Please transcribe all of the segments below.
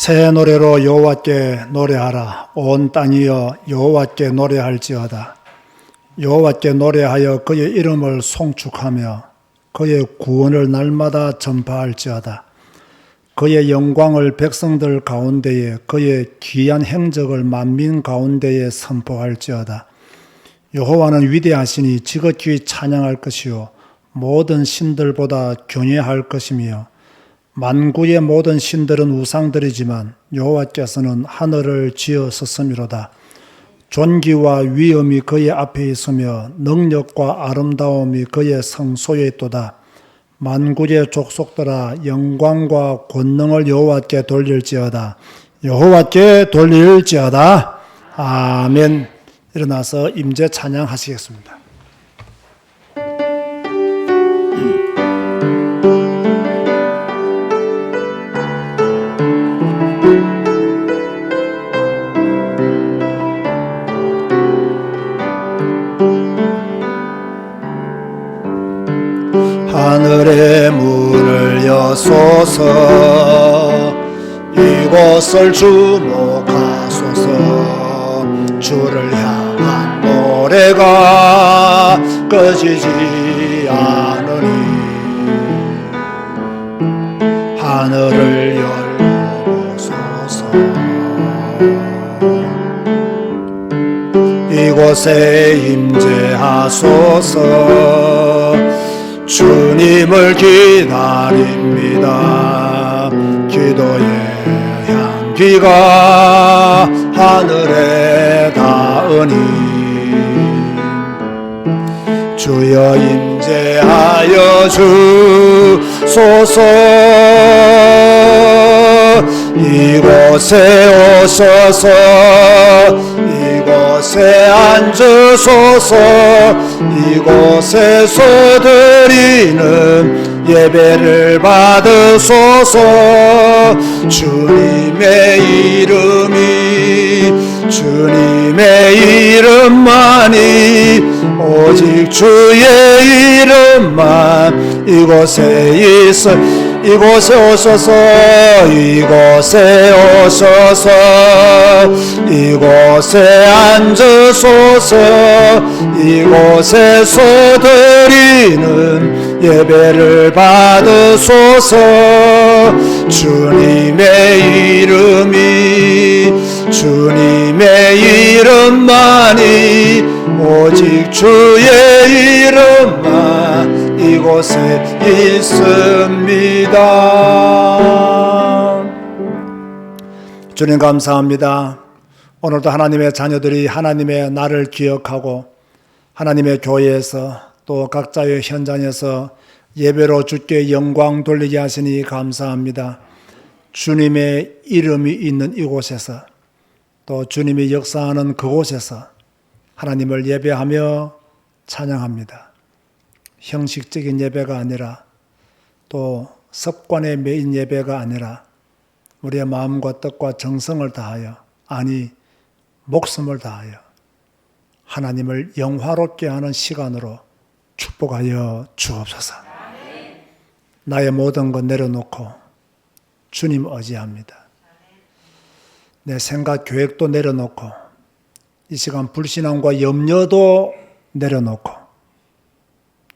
새 노래로 여호와께 노래하라. 온 땅이여 여호와께 노래할지어다. 여호와께 노래하여 그의 이름을 송축하며 그의 구원을 날마다 전파할지어다. 그의 영광을 백성들 가운데에, 그의 귀한 행적을 만민 가운데에 선포할지어다. 여호와는 위대하시니 지극히 찬양할 것이요 모든 신들보다 경외할 것이며, 만구의 모든 신들은 우상들이지만 여호와께서는 하늘을 지으셨음이로다. 존귀와 위엄이 그의 앞에 있으며 능력과 아름다움이 그의 성소에 있도다. 만구의 족속들아, 영광과 권능을 여호와께 돌릴지어다. 여호와께 돌릴지어다. 아멘. 일어나서 임재 찬양하시겠습니다. 하늘의 문을 여소서, 이곳을 주목하소서. 주를 향한 노래가 꺼지지 않으니 하늘을 열어보소서. 이곳에 임재하소서. 주님을 기다립니다. 기도의 향기가 하늘에 닿으니 주여 임재하여 주소서. 이곳에 오셔서 이곳에 앉으소서. 이곳에서 드리는 예배를 받으소서. 주님의 주님의 이름만이, 오직 주의 이름만 이곳에 있어. 이곳에 오셔서, 이곳에 오셔서. 이곳에 앉으소서. 이곳에서 드리는 예배를 받으소서. 주님의 이름만이, 오직 주의 이름만 이곳에 있습니다. 주님 감사합니다. 오늘도 하나님의 자녀들이 하나님의 나를 기억하고 하나님의 교회에서 또 각자의 현장에서 예배로 주께 영광 돌리게 하시니 감사합니다. 주님의 이름이 있는 이곳에서, 또 주님이 역사하는 그곳에서 하나님을 예배하며 찬양합니다. 형식적인 예배가 아니라, 또 습관에 매인 예배가 아니라, 우리의 마음과 뜻과 정성을 다하여, 아니 목숨을 다하여 하나님을 영화롭게 하는 시간으로 축복하여 주옵소서. 나의 모든 것 내려놓고 주님 의지합니다. 내 생각 계획도 내려놓고, 이 시간 불신앙과 염려도 내려놓고,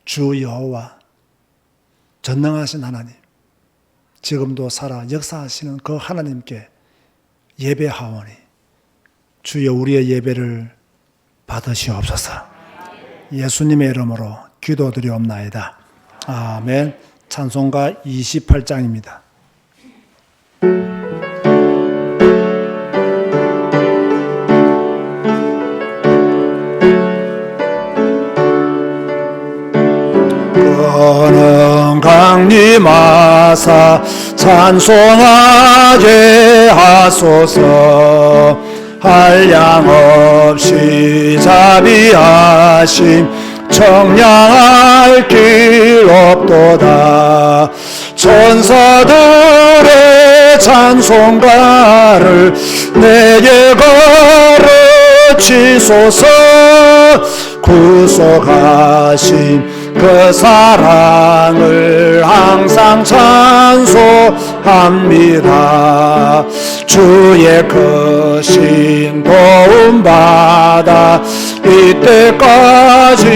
주 여호와 전능하신 하나님, 지금도 살아 역사하시는 그 하나님께 예배하오니 주여 우리의 예배를 받으시옵소서. 예수님의 이름으로 기도드리옵나이다. 아멘. 찬송가 28장입니다. 그는 강림하사 찬송하게 하소서. 한량없이 자비하심 청량할 길 없도다. 천사들의 찬송가를 내게 가르치소서. 구속하신 그 사랑을 항상 찬송하리라. 합니다. 주의 크신 도움 받아 이때까지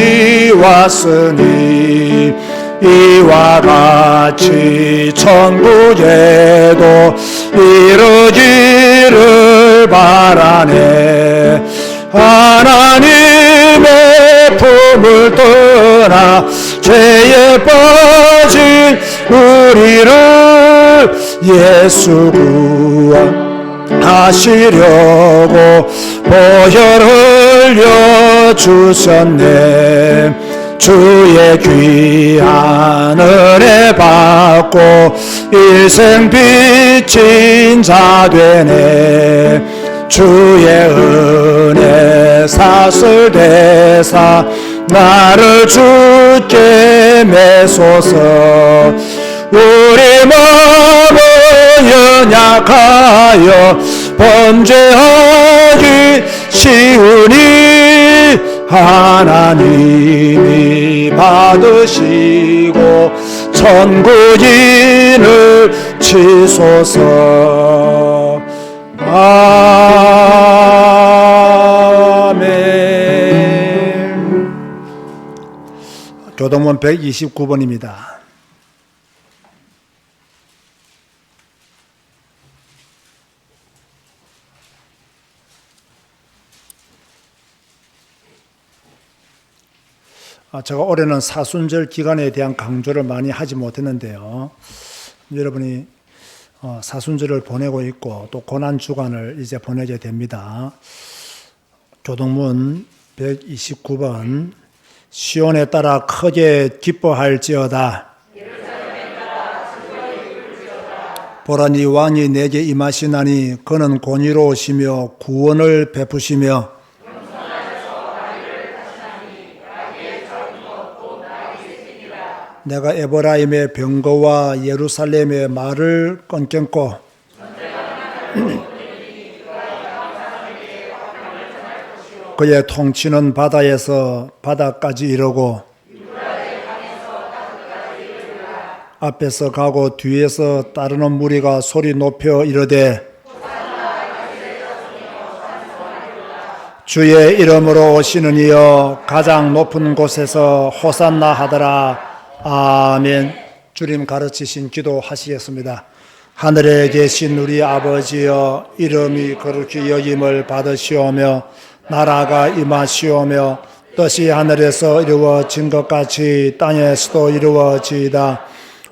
왔으니 이와 같이 천국에도 이르기를 바라네. 하나님의 품을 떠나 죄에 빠진 우리를 예수 구원하시려고 보혈 흘려 주셨네. 주의 귀한 은혜 받고 일생 빚진 자 되네. 주의 은혜 사슬대사 나를 주께 매소서. 우리 마음은 연약하여 범죄하기 쉬우니 하나님이 받으시고 천국인을 치소서. 아멘. 교동문 129번입니다. 제가 올해는 사순절 기간에 대한 강조를 많이 하지 못했는데요. 여러분이 사순절을 보내고 있고 또 고난주간을 이제 보내게 됩니다. 교동문 129번 시온에 따라 크게 기뻐할지어다. 보라 니 왕이 내게 임하시나니 그는 공의로우시며 구원을 베푸시며 내가 에브라임의 병거와 예루살렘의 말을 끊겠고 그의 통치는 바다에서 바다까지 이르고 앞에서 가고 뒤에서 따르는 무리가 소리 높여 이르되 주의 이름으로 오시는 이여 가장 높은 곳에서 호산나 하더라. 아멘. 주님 가르치신 기도 하시겠습니다. 하늘에 계신 우리 아버지여 이름이 거룩히 여김을 받으시오며 나라가 임하시오며 뜻이 하늘에서 이루어진 것 같이 땅에서도 이루어지이다.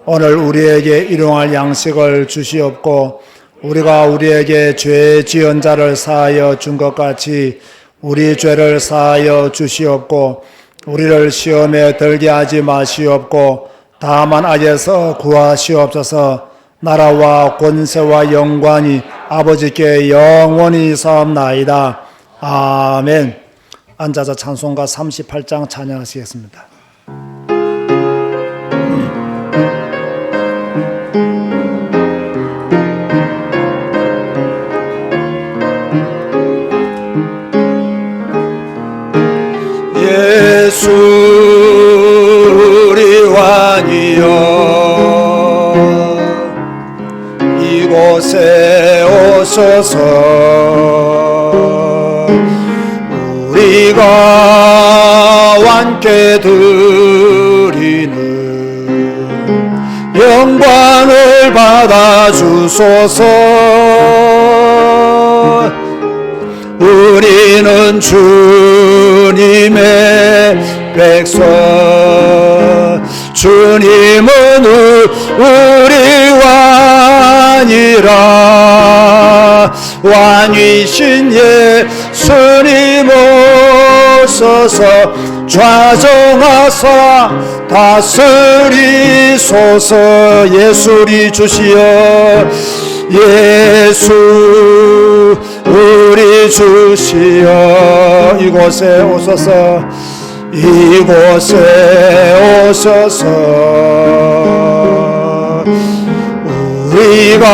오늘 우리에게 일용할 양식을 주시옵고 우리가 우리에게 죄 지은 자를 사하여 준 것 같이 우리 죄를 사하여 주시옵고 우리를 시험에 들게 하지 마시옵고 다만 악에서 구하시옵소서. 나라와 권세와 영광이 아버지께 영원히 사옵나이다. 아멘. 앉아서 찬송가 38장 찬양하시겠습니다. 예수 우리 왕이여 이곳에 오소서. 우리가 왕께 드리는 영광을 받아 주소서. 우리는 주님의 백성, 주님은 우리 왕이라. 왕이신 예수님 오소서. 좌정하사 다스리소서. 예수리 주시여 예수 우리 주시여 이곳에 오소서. 이곳에 오소서. 우리가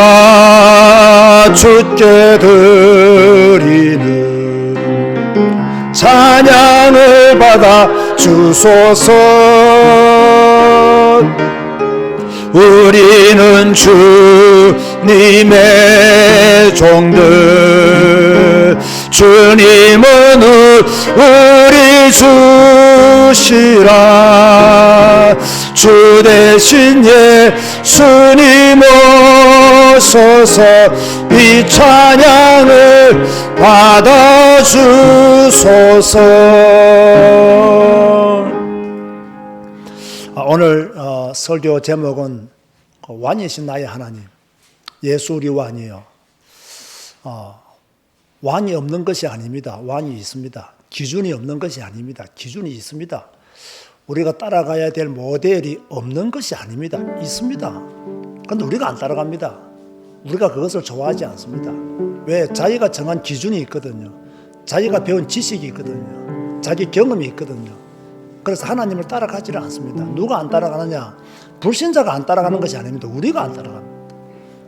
주께 드리는 찬양을 받아 주소서. 우리는 주 님의 종들 주님은 우리 주시라 주 대신 예수님 오소서 이 찬양을 받아주소서. 오늘 설교 제목은 왕이신 나의 하나님, 예수 우리 왕이요. 왕이 없는 것이 아닙니다. 왕이 있습니다. 기준이 없는 것이 아닙니다. 기준이 있습니다. 우리가 따라가야 될 모델이 없는 것이 아닙니다. 있습니다. 그런데 우리가 안 따라갑니다. 우리가 그것을 좋아하지 않습니다. 왜? 자기가 정한 기준이 있거든요. 자기가 배운 지식이 있거든요. 자기 경험이 있거든요. 그래서 하나님을 따라가지를 않습니다. 누가 안 따라가느냐? 불신자가 안 따라가는 것이 아닙니다. 우리가 안 따라갑니다.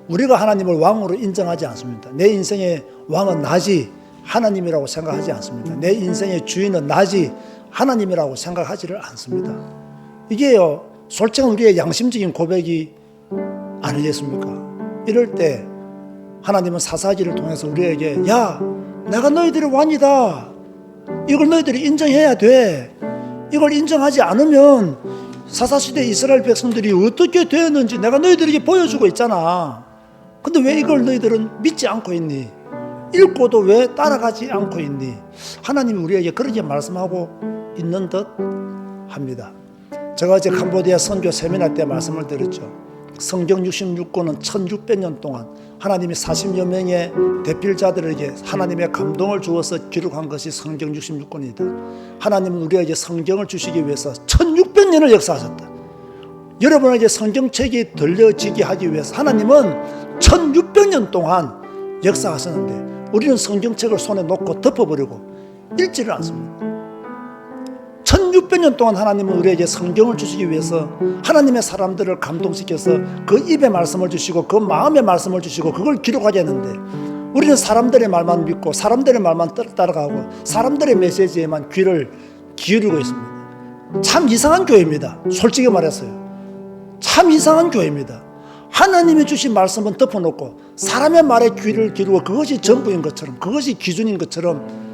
우리가 하나님을 왕으로 인정하지 않습니다. 내 인생의 왕은 나지 하나님이라고 생각하지 않습니다. 내 인생의 주인은 나지 하나님이라고 생각하지를 않습니다. 이게요, 솔직한 우리의 양심적인 고백이 아니겠습니까? 이럴 때 하나님은 사사기를 통해서 우리에게 야, 내가 너희들의 왕이다. 이걸 너희들이 인정해야 돼. 이걸 인정하지 않으면 사사시대 이스라엘 백성들이 어떻게 되었는지 내가 너희들에게 보여주고 있잖아. 근데 왜 이걸 너희들은 믿지 않고 있니? 읽고도 왜 따라가지 않고 있니? 하나님이 우리에게 그렇게 말씀하고 있는 듯 합니다. 제가 어제 캄보디아 선교 세미나 때 말씀을 드렸죠. 성경 66권은 1600년 동안 하나님이 40여 명의 대필자들에게 하나님의 감동을 주어서 기록한 것이 성경 66권이다. 하나님은 우리에게 성경을 주시기 위해서 1600년을 역사하셨다. 여러분에게 성경책이 들려지게 하기 위해서 하나님은 1600년 동안 역사하셨는데 우리는 성경책을 손에 놓고 덮어버리고 읽지를 않습니다. 1600년 동안 하나님은 우리에게 성경을 주시기 위해서 하나님의 사람들을 감동시켜서 그 입에 말씀을 주시고 그 마음에 말씀을 주시고 그걸 기록하게 했는데 우리는 사람들의 말만 믿고 사람들의 말만 따라가고 사람들의 메시지에만 귀를 기울이고 있습니다. 참 이상한 교회입니다. 솔직히 말해서요. 참 이상한 교회입니다. 하나님이 주신 말씀은 덮어놓고 사람의 말에 귀를 기울이고 그것이 전부인 것처럼 그것이 기준인 것처럼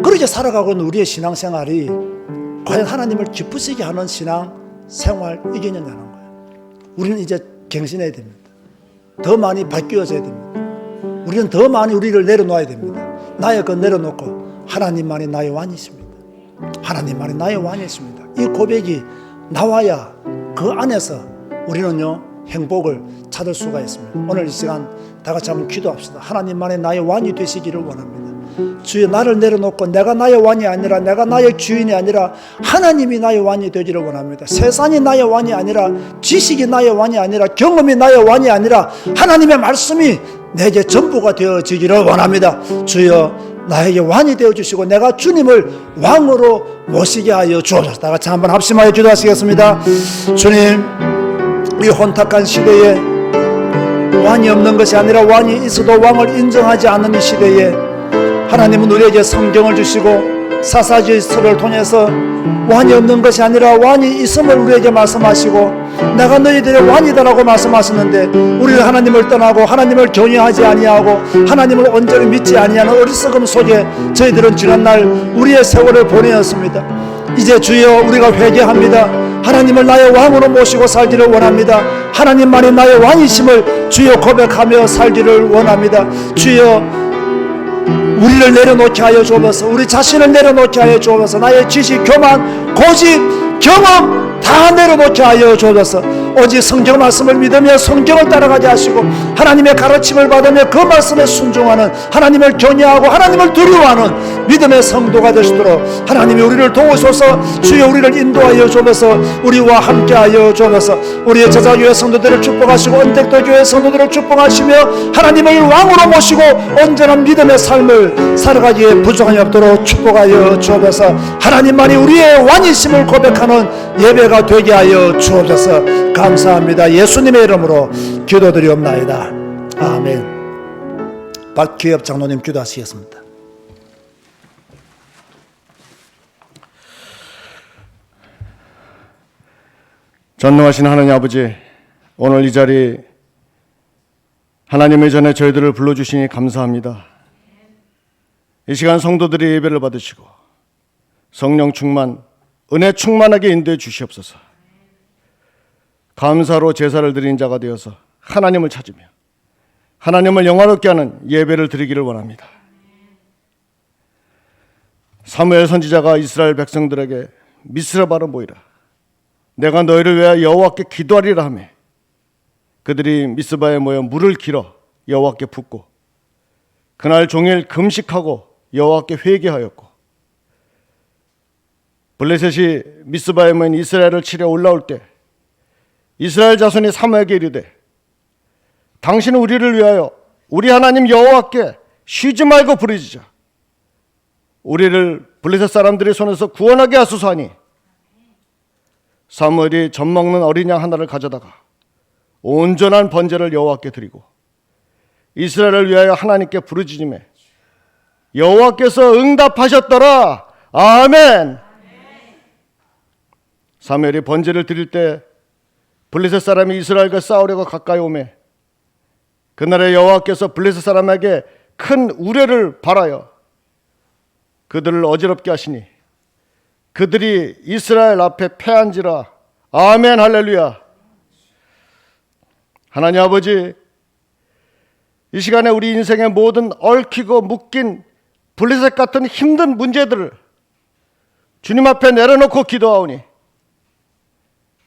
그렇게 살아가고 있는 우리의 신앙생활이 과연 하나님을 기쁘시게 하는 신앙생활이겠느냐는 거예요. 우리는 이제 갱신해야 됩니다. 더 많이 바뀌어져야 됩니다. 우리는 더 많이 우리를 내려놓아야 됩니다. 나의 것 내려놓고 하나님만이 나의 왕이십니다. 하나님만이 나의 왕이십니다. 이 고백이 나와야 그 안에서 우리는요 행복을 찾을 수가 있습니다. 오늘 이 시간 다 같이 한번 기도합시다. 하나님만이 나의 왕이 되시기를 원합니다. 주여 나를 내려놓고 내가 나의 왕이 아니라 내가 나의 주인이 아니라 하나님이 나의 왕이 되기를 원합니다. 세상이 나의 왕이 아니라 지식이 나의 왕이 아니라 경험이 나의 왕이 아니라 하나님의 말씀이 내게 전부가 되어지기를 원합니다. 주여 나에게 왕이 되어주시고 내가 주님을 왕으로 모시게 하여 주옵소서. 다 같이 한번 합심하여 기도하시겠습니다. 주님, 이 혼탁한 시대에 왕이 없는 것이 아니라 왕이 있어도 왕을 인정하지 않는 이 시대에 하나님은 우리에게 성경을 주시고 사사기서를 통해서 왕이 없는 것이 아니라 왕이 있음을 우리에게 말씀하시고 내가 너희들의 왕이다라고 말씀하셨는데 우리는 하나님을 떠나고 하나님을 경외하지 아니하고 하나님을 온전히 믿지 아니하는 어리석음 속에 저희들은 지난날 우리의 세월을 보내었습니다. 이제 주여 우리가 회개합니다. 하나님을 나의 왕으로 모시고 살기를 원합니다. 하나님만이 나의 왕이심을 주여 고백하며 살기를 원합니다. 주여 우리를 내려놓게 하여 주옵소서. 우리 자신을 내려놓게 하여 주옵소서. 나의 지식, 교만, 고집, 경험 다 내려놓게 하여 주옵소서. 오직 성경 말씀을 믿으며 성경을 따라가게 하시고 하나님의 가르침을 받으며 그 말씀에 순종하는 하나님을 경외하고 하나님을 두려워하는 믿음의 성도가 되시도록 하나님이 우리를 도우소서. 주여 우리를 인도하여 주옵소서. 우리와 함께하여 주옵소서. 우리의 제자교회 성도들을 축복하시고 언택도 교회 성도들을 축복하시며 하나님을 왕으로 모시고 온전한 믿음의 삶을 살아가기에 부족함이 없도록 축복하여 주옵소서. 하나님만이 우리의 왕이심을 고백하는 예배가 되게 하여 주옵소서. 감사합니다. 예수님의 이름으로 기도드리옵나이다. 아멘. 박기엽 장로님 기도하시겠습니다. 전능하신 하나님 아버지, 오늘 이 자리 하나님의 전에 저희들을 불러주시니 감사합니다. 이 시간 성도들이 예배를 받으시고 성령 충만, 은혜 충만하게 인도해 주시옵소서. 감사로 제사를 드린 자가 되어서 하나님을 찾으며 하나님을 영화롭게 하는 예배를 드리기를 원합니다. 사무엘 선지자가 이스라엘 백성들에게 미스라바로 모이라, 내가 너희를 위하여 여호와께 기도하리라 하며 그들이 미스바에 모여 물을 길어 여호와께 붓고 그날 종일 금식하고 여호와께 회개하였고, 블레셋이 미스바에 모인 이스라엘을 치려 올라올 때 이스라엘 자손이 사무엘에게 이르되, 당신은 우리를 위하여 우리 하나님 여호와께 쉬지 말고 부르짖자. 우리를 블레셋 사람들의 손에서 구원하게 하소서 하니, 사무엘이 젖 먹는 어린 양 하나를 가져다가 온전한 번제를 여호와께 드리고 이스라엘을 위하여 하나님께 부르짖으매 여호와께서 응답하셨더라. 아멘. 사무엘이 번제를 드릴 때 블레셋 사람이 이스라엘과 싸우려고 가까이 오매 그날에 여호와께서 블레셋 사람에게 큰 우레를 발하여 그들을 어지럽게 하시니 그들이 이스라엘 앞에 패한지라. 아멘. 할렐루야. 하나님 아버지, 이 시간에 우리 인생의 모든 얽히고 묶인 블레셋 같은 힘든 문제들을 주님 앞에 내려놓고 기도하오니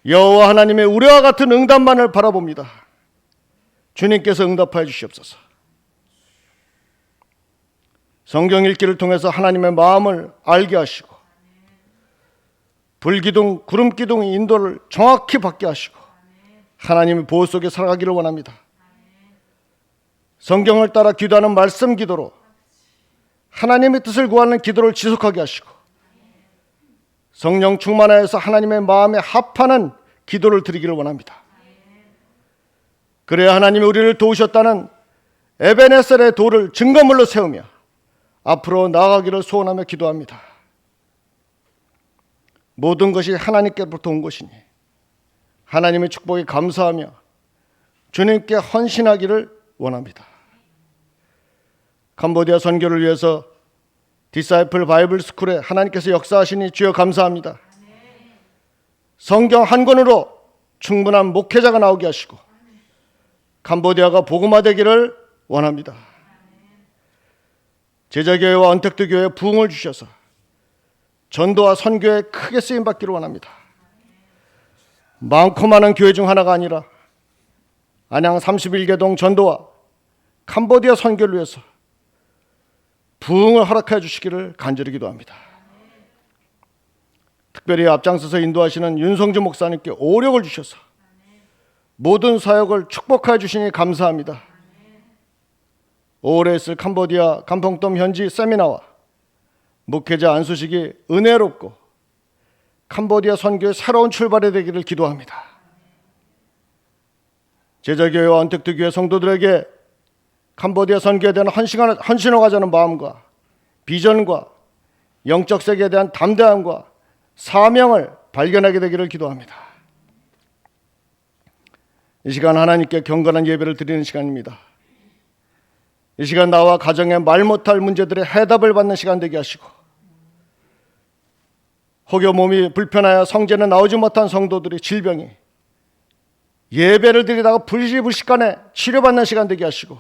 여호와 하나님의 우레와 같은 응답만을 바라봅니다. 주님께서 응답하여 주시옵소서. 성경 읽기를 통해서 하나님의 마음을 알게 하시고 불기둥, 구름기둥의 인도를 정확히 받게 하시고 하나님의 보호 속에 살아가기를 원합니다. 성경을 따라 기도하는 말씀 기도로 하나님의 뜻을 구하는 기도를 지속하게 하시고 성령 충만하여서 하나님의 마음에 합하는 기도를 드리기를 원합니다. 그래야 하나님이 우리를 도우셨다는 에베네셀의 돌을 증거물로 세우며 앞으로 나아가기를 소원하며 기도합니다. 모든 것이 하나님께로부터 온 것이니 하나님의 축복에 감사하며 주님께 헌신하기를 원합니다. 캄보디아 선교를 위해서 디사이플 바이블 스쿨에 하나님께서 역사하시니 주여 감사합니다. 성경 한 권으로 충분한 목회자가 나오게 하시고 캄보디아가 복음화되기를 원합니다. 제자교회와 언택트 교회에 부흥을 주셔서 전도와 선교에 크게 쓰임받기를 원합니다. 많고 많은 교회 중 하나가 아니라 안양 31개동 전도와 캄보디아 선교를 위해서 부흥을 허락해 주시기를 간절히 기도합니다. 특별히 앞장서서 인도하시는 윤성주 목사님께 오력을 주셔서 모든 사역을 축복해 주시니 감사합니다. 5월에 있을 캄보디아 감펑돔 현지 세미나와 목회자 안수식이 은혜롭고 캄보디아 선교의 새로운 출발이 되기를 기도합니다. 제자교회와 언택트 교회 성도들에게 캄보디아 선교에 대한 헌신을 가자는 마음과 비전과 영적 세계에 대한 담대함과 사명을 발견하게 되기를 기도합니다. 이 시간 하나님께 경건한 예배를 드리는 시간입니다. 이 시간 나와 가정의 말 못할 문제들의 해답을 받는 시간 되게 하시고 혹여 몸이 불편하여 성전에 나오지 못한 성도들의 질병이 예배를 드리다가 불시불식간에 치료받는 시간 되게 하시고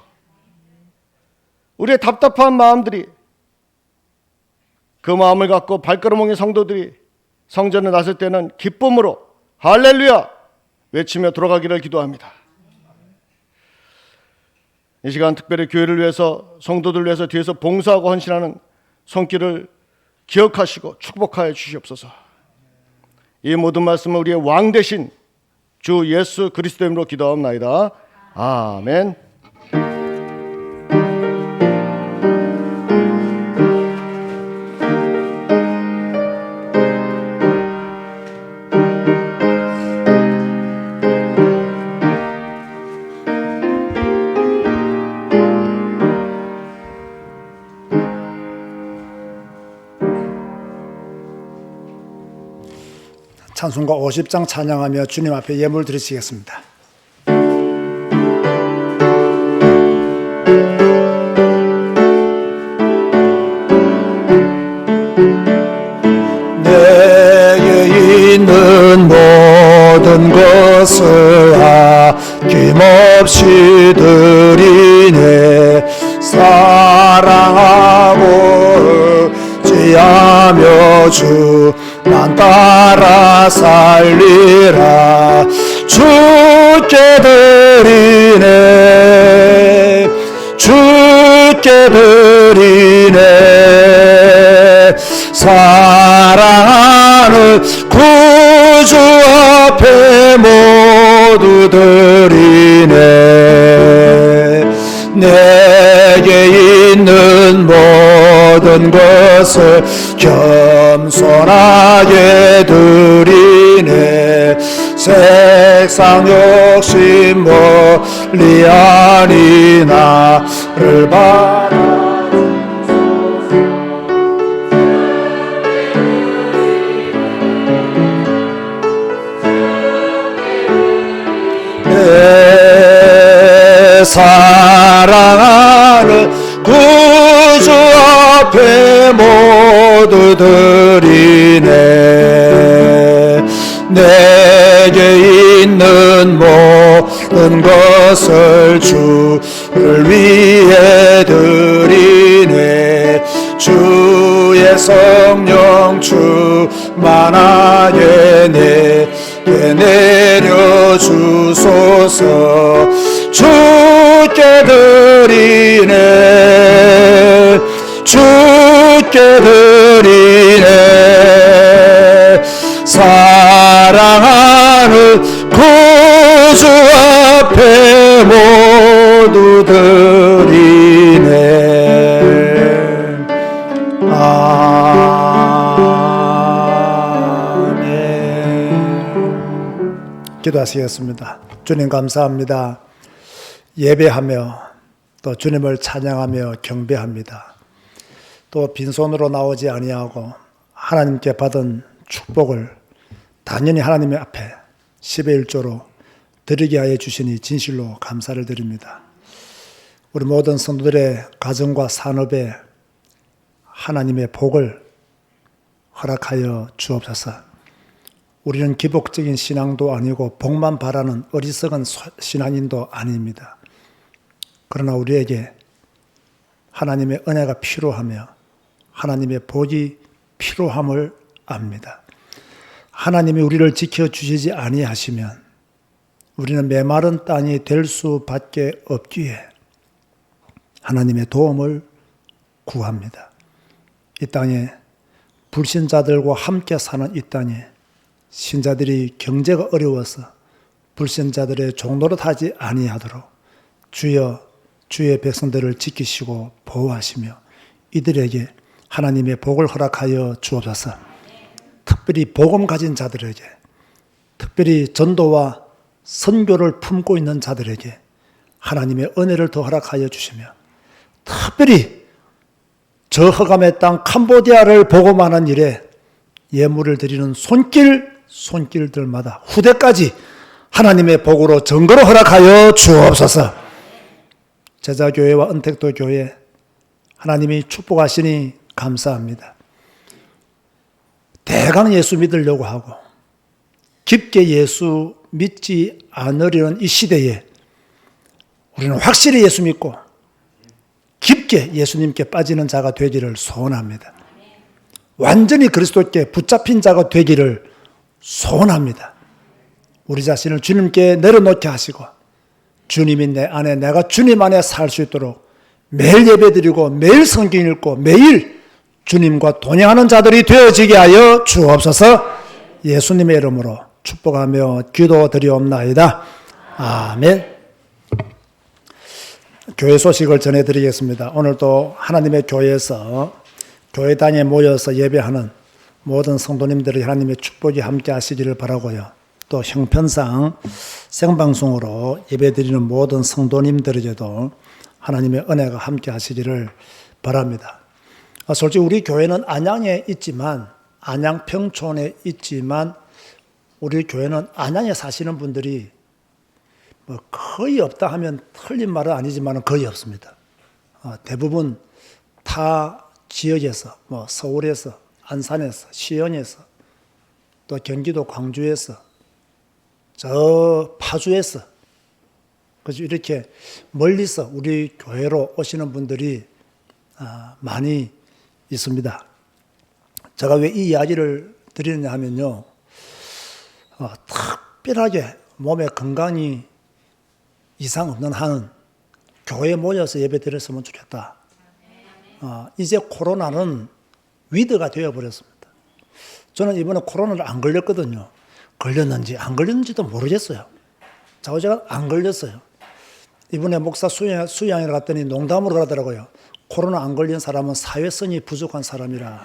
우리의 답답한 마음들이 그 마음을 갖고 발걸음 옮긴 성도들이 성전에 나설 때는 기쁨으로 할렐루야 외치며 돌아가기를 기도합니다. 이 시간 특별히 교회를 위해서 성도들을 위해서 뒤에서 봉사하고 헌신하는 손길을 기억하시고 축복하여 주시옵소서. 이 모든 말씀은 우리의 왕 되신 주 예수 그리스도 이름으로 기도하옵나이다. 아멘. 찬송가 50장 찬양하며 주님 앞에 예물 드리시겠습니다. 모든 것을 아낌없이 드리네. 사랑하고 의지하며 주만 따라 살리라. 주께 드리네. 주께 드리네. 사랑하는 구주 앞에 모두 드리네. 내게 있는 모든 것을 겸손하게 드리네. 세상 욕심 멀리 하니 나를 바라. 내 사랑하는 구주 앞에 모두 드리네. 내게 있는 모든 것을 주를 위해 드리네. 주의 성령 충만하게 내게 내려주소서. 주께 드리네. 주께 드리네. 사랑하는 구주 앞에 모두 드리네. 아멘. 기도하시겠습니다. 주님 감사합니다. 예배하며 또 주님을 찬양하며 경배합니다. 또 빈손으로 나오지 아니하고 하나님께 받은 축복을 단연히 하나님의 앞에 10의 1조로 드리게 하여 주시니 진실로 감사를 드립니다. 우리 모든 성도들의 가정과 산업에 하나님의 복을 허락하여 주옵소서. 우리는 기복적인 신앙도 아니고 복만 바라는 어리석은 신앙인도 아닙니다. 그러나 우리에게 하나님의 은혜가 필요하며 하나님의 복이 필요함을 압니다. 하나님이 우리를 지켜주시지 아니하시면 우리는 메마른 땅이 될 수밖에 없기에 하나님의 도움을 구합니다. 이 땅에 불신자들과 함께 사는 이 땅에 신자들이 경제가 어려워서 불신자들의 종노릇하지 아니하도록 주여 주의 백성들을 지키시고 보호하시며 이들에게 하나님의 복을 허락하여 주옵소서. 특별히 복음 가진 자들에게, 특별히 전도와 선교를 품고 있는 자들에게 하나님의 은혜를 더 허락하여 주시며, 특별히 저 흑암의 땅 캄보디아를 복음하는 일에 예물을 드리는 손길들마다 후대까지 하나님의 복으로 증거로 허락하여 주옵소서. 제자교회와 은택도 교회 하나님이 축복하시니 감사합니다. 대강 예수 믿으려고 하고 깊게 예수 믿지 않으려는 이 시대에 우리는 확실히 예수 믿고 깊게 예수님께 빠지는 자가 되기를 소원합니다. 완전히 그리스도께 붙잡힌 자가 되기를 소원합니다. 우리 자신을 주님께 내려놓게 하시고 주님이 내 안에, 내가 주님 안에 살 수 있도록 매일 예배드리고 매일 성경 읽고 매일 주님과 동행하는 자들이 되어지게 하여 주옵소서. 예수님의 이름으로 축복하며 기도드리옵나이다. 아멘. 교회 소식을 전해드리겠습니다. 오늘도 하나님의 교회에서 교회당에 모여서 예배하는 모든 성도님들의 하나님의 축복이 함께 하시기를 바라고요. 또 형편상 생방송으로 예배드리는 모든 성도님들에게도 하나님의 은혜가 함께 하시기를 바랍니다. 솔직히 우리 교회는 안양에 있지만, 안양 평촌에 있지만 우리 교회는 안양에 사시는 분들이 거의 없다 하면 틀린 말은 아니지만 거의 없습니다. 대부분 타 지역에서, 서울에서, 안산에서, 시연에서, 또 경기도 광주에서, 저 파주에서 그래서 이렇게 멀리서 우리 교회로 오시는 분들이 많이 있습니다. 제가 왜 이 이야기를 드리느냐 하면요, 특별하게 몸에 건강이 이상 없는 한은 교회에 모여서 예배 드렸으면 좋겠다. 이제 코로나는 위드가 되어버렸습니다. 저는 이번에 코로나를 안 걸렸거든요. 걸렸는지 안 걸렸는지도 모르겠어요. 제가 안 걸렸어요. 이번에 목사 수양회를 갔더니 농담으로 그러더라고요. 코로나 안 걸린 사람은 사회성이 부족한 사람이라.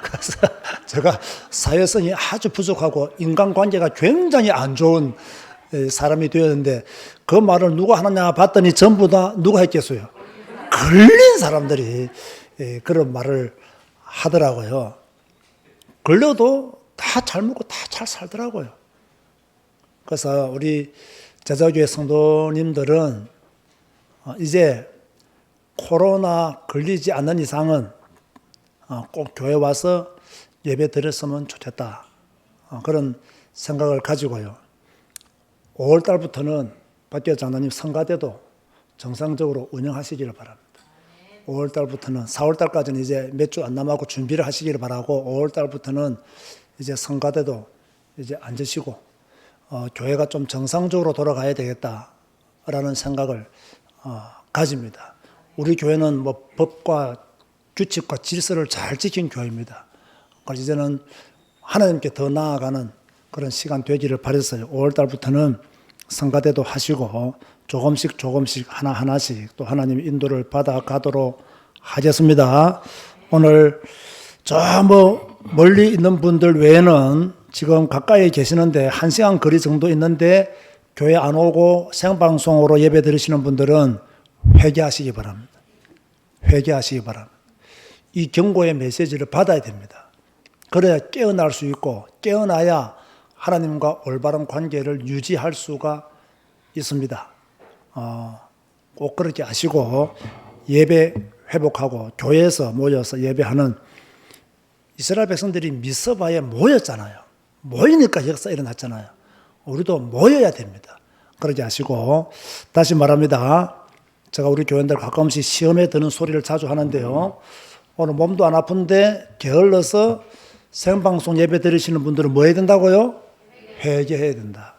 그래서 제가 사회성이 아주 부족하고 인간관계가 굉장히 안 좋은 사람이 되었는데 그 말을 누가 하느냐 봤더니 전부 다 누가 했겠어요? 걸린 사람들이 그런 말을 하더라고요. 걸려도 다 잘 먹고 다 잘 살더라고요. 그래서 우리 제자교회 성도님들은 이제 코로나 걸리지 않는 이상은 꼭 교회 와서 예배 드렸으면 좋겠다. 그런 생각을 가지고요. 5월 달부터는 박기호 장로님 성가대도 정상적으로 운영하시기를 바랍니다. 5월 달부터는 4월 달까지는 이제 몇 주 안 남았고 준비를 하시기를 바라고 5월 달부터는 이제 성가대도 이제 앉으시고 교회가 좀 정상적으로 돌아가야 되겠다라는 생각을 가집니다. 우리 교회는 뭐 법과 규칙과 질서를 잘 지킨 교회입니다. 그래서 이제는 하나님께 더 나아가는 그런 시간 되기를 바랬어요. 5월 달부터는 성가대도 하시고 조금씩 하나하나씩 또 하나님의 인도를 받아가도록 하겠습니다. 오늘 저 멀리 있는 분들 외에는 지금 가까이 계시는데 1시간 거리 정도 있는데 교회 안 오고 생방송으로 예배 드리시는 분들은 회개하시기 바랍니다. 회개하시기 바랍니다. 이 경고의 메시지를 받아야 됩니다. 그래야 깨어날 수 있고 깨어나야 하나님과 올바른 관계를 유지할 수가 있습니다. 꼭 그렇게 아시고 예배 회복하고 교회에서 모여서 예배하는 이스라엘 백성들이 미스바에 모였잖아요. 모이니까 역사 일어났잖아요. 우리도 모여야 됩니다. 그렇게 아시고 다시 말합니다. 제가 우리 교인들 가끔씩 시험에 드는 소리를 자주 하는데요. 오늘 몸도 안 아픈데 게을러서 생방송 예배 드리시는 분들은 뭐 해야 된다고요? 회개해야 된다.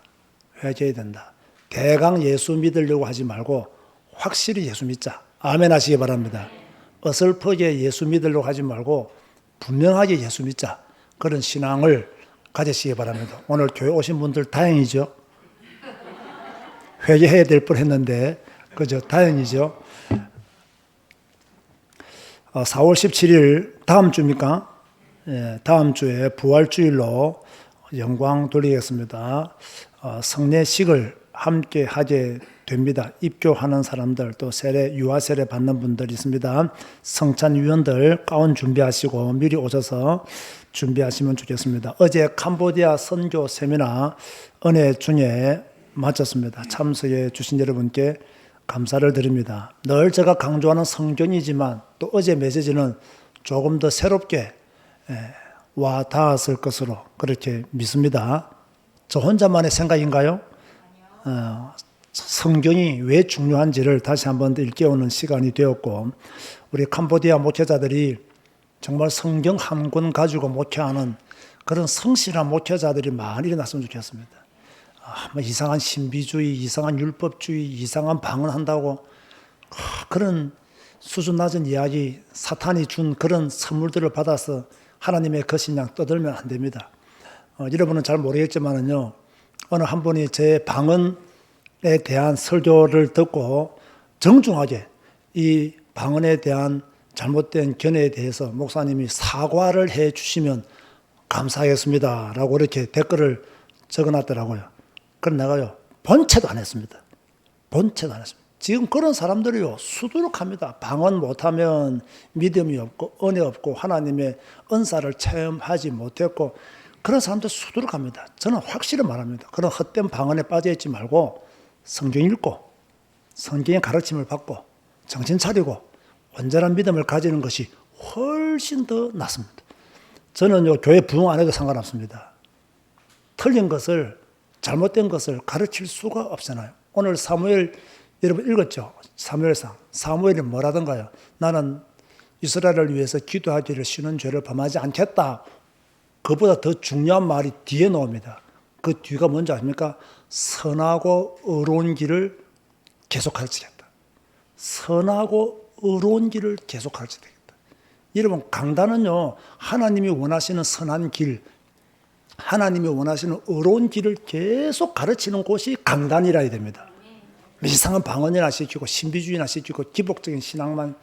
회개해야 된다. 대강 예수 믿으려고 하지 말고 확실히 예수 믿자. 아멘 하시기 바랍니다. 어설프게 예수 믿으려고 하지 말고 분명하게 예수 믿자. 그런 신앙을 가지시기 바랍니다. 오늘 교회 오신 분들 다행이죠. 회개해야 될 뻔했는데 그죠? 다행이죠. 4월 17일 다음 주입니까? 다음 주에 부활주일로 영광 돌리겠습니다. 성례식을 함께 하게 됩니다. 입교하는 사람들 또 세례 유아 세례 받는 분들 있습니다. 성찬위원들 가운 준비하시고 미리 오셔서 준비하시면 좋겠습니다. 어제 캄보디아 선교 세미나 은혜 중에 마쳤습니다. 참석해 주신 여러분께 감사를 드립니다. 늘 제가 강조하는 성경이지만 또 어제 메시지는 조금 더 새롭게 와 닿았을 것으로 그렇게 믿습니다. 저 혼자만의 생각인가요? 성경이 왜 중요한지를 다시 한번 일깨우는 시간이 되었고 우리 캄보디아 목회자들이 정말 성경 한 권 가지고 목회하는 그런 성실한 목회자들이 많이 일어났으면 좋겠습니다. 이상한 신비주의, 이상한 율법주의, 이상한 방언한다고 그런 수준 낮은 이야기, 사탄이 준 그런 선물들을 받아서 하나님의 거신 양 떠들면 안 됩니다. 여러분은 잘 모르겠지만은요, 어느 한 분이 제 방언에 대한 설교를 듣고 정중하게 이 방언에 대한 잘못된 견해에 대해서 목사님이 사과를 해 주시면 감사하겠습니다. 라고 이렇게 댓글을 적어 놨더라고요. 그럼 내가요, 본체도 안 했습니다. 본체도 안 했습니다. 지금 그런 사람들이요, 수두룩합니다. 방언 못하면 믿음이 없고, 은혜 없고, 하나님의 은사를 체험하지 못했고, 그런 사람들 수두룩합니다. 저는 확실히 말합니다. 그런 헛된 방언에 빠져있지 말고, 성경 읽고, 성경의 가르침을 받고, 정신 차리고, 온전한 믿음을 가지는 것이 훨씬 더 낫습니다. 저는 교회 부흥 안 해도 상관없습니다. 틀린 것을 잘못된 것을 가르칠 수가 없잖아요. 오늘 사무엘 여러분 읽었죠? 사무엘상. 사무엘이 뭐라던가요? 나는 이스라엘을 위해서 기도하기를 쉬는 죄를 범하지 않겠다. 그보다 더 중요한 말이 뒤에 나옵니다. 그 뒤가 뭔지 아십니까? 선하고 의로운 길을 계속 가르치겠다. 선하고 의로운 길을 계속 가르치겠다. 여러분, 강단은요, 하나님이 원하시는 선한 길, 하나님이 원하시는 의로운 길을 계속 가르치는 곳이 강단이라 해야 됩니다. 이상한 방언이나 시키고 신비주의나 시키고 기복적인 신앙만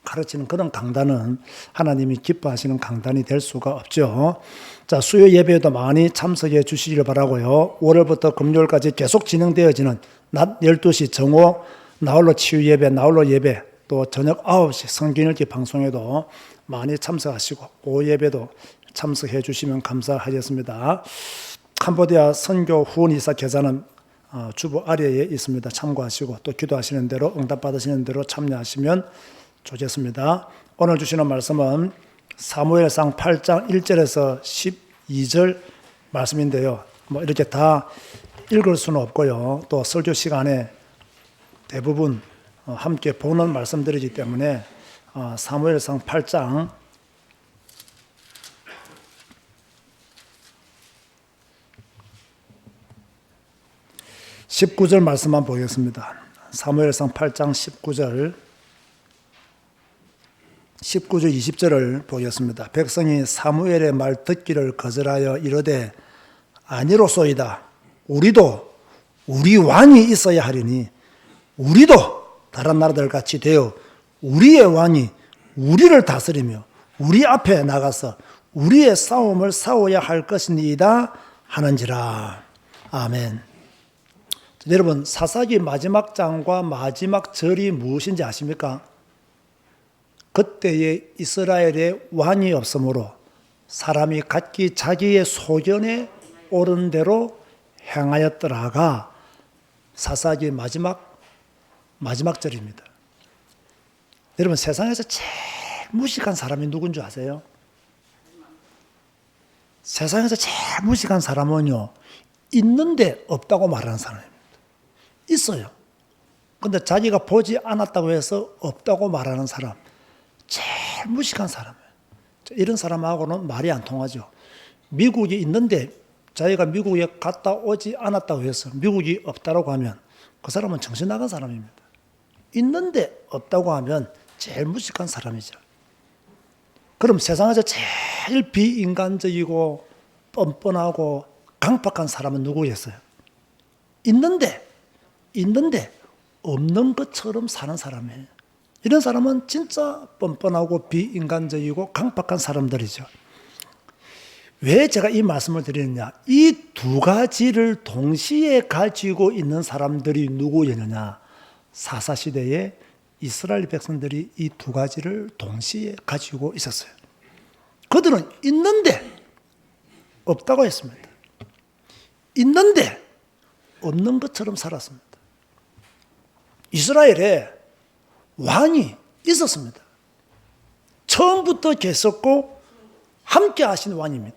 가르치는 그런 강단은 하나님이 기뻐하시는 강단이 될 수가 없죠. 자, 수요 예배에도 많이 참석해 주시길 바라고요. 월요일부터 금요일까지 계속 진행되어지는 낮 12시 정오 나홀로 치유 예배, 나홀로 예배, 또 저녁 9시 성경 읽기 방송에도 많이 참석하시고 오후 예배도 참석해 주시면 감사하겠습니다. 캄보디아 선교 후원 이사 계좌는 주보 아래에 있습니다. 참고하시고 또 기도하시는 대로 응답받으시는 대로 참여하시면 좋겠습니다. 오늘 주시는 말씀은 사무엘상 8장 1절에서 12절 말씀인데요. 뭐 이렇게 다 읽을 수는 없고요. 또 설교 시간에 대부분 함께 보는 말씀들이기 때문에 사무엘상 8장 19절 말씀만 보겠습니다. 사무엘상 8장 19절 20절을 보겠습니다. 백성이 사무엘의 말 듣기를 거절하여 이르되 아니로소이다. 우리도 우리 왕이 있어야 하리니 우리도 다른 나라들 같이 되어 우리의 왕이 우리를 다스리며 우리 앞에 나가서 우리의 싸움을 싸워야 할 것이니이다 하는지라. 아멘. 여러분, 사사기 마지막 장과 마지막 절이 무엇인지 아십니까? 그때의 이스라엘의 왕이 없으므로 사람이 각기 자기의 소견에 옳은 대로 행하였더라가 사사기 마지막 절입니다. 여러분, 세상에서 제일 무식한 사람이 누군 줄 아세요? 세상에서 제일 무식한 사람은요, 있는데 없다고 말하는 사람입니다. 있어요. 근데 자기가 보지 않았다고 해서 없다고 말하는 사람, 제일 무식한 사람이에요. 이런 사람하고는 말이 안 통하죠. 미국이 있는데 자기가 미국에 갔다 오지 않았다고 해서 미국이 없다고 하면 그 사람은 정신 나간 사람입니다. 있는데 없다고 하면 제일 무식한 사람이죠. 그럼 세상에서 제일 비인간적이고 뻔뻔하고 강팍한 사람은 누구겠어요? 있는데 없는 것처럼 사는 사람이에요. 이런 사람은 진짜 뻔뻔하고 비인간적이고 강팍한 사람들이죠. 왜 제가 이 말씀을 드리느냐? 이 두 가지를 동시에 가지고 있는 사람들이 누구였느냐? 사사시대에 이스라엘 백성들이 이 두 가지를 동시에 가지고 있었어요. 그들은 있는데 없다고 했습니다. 있는데 없는 것처럼 살았습니다. 이스라엘에 왕이 있었습니다. 처음부터 계셨고 함께 하신 왕입니다.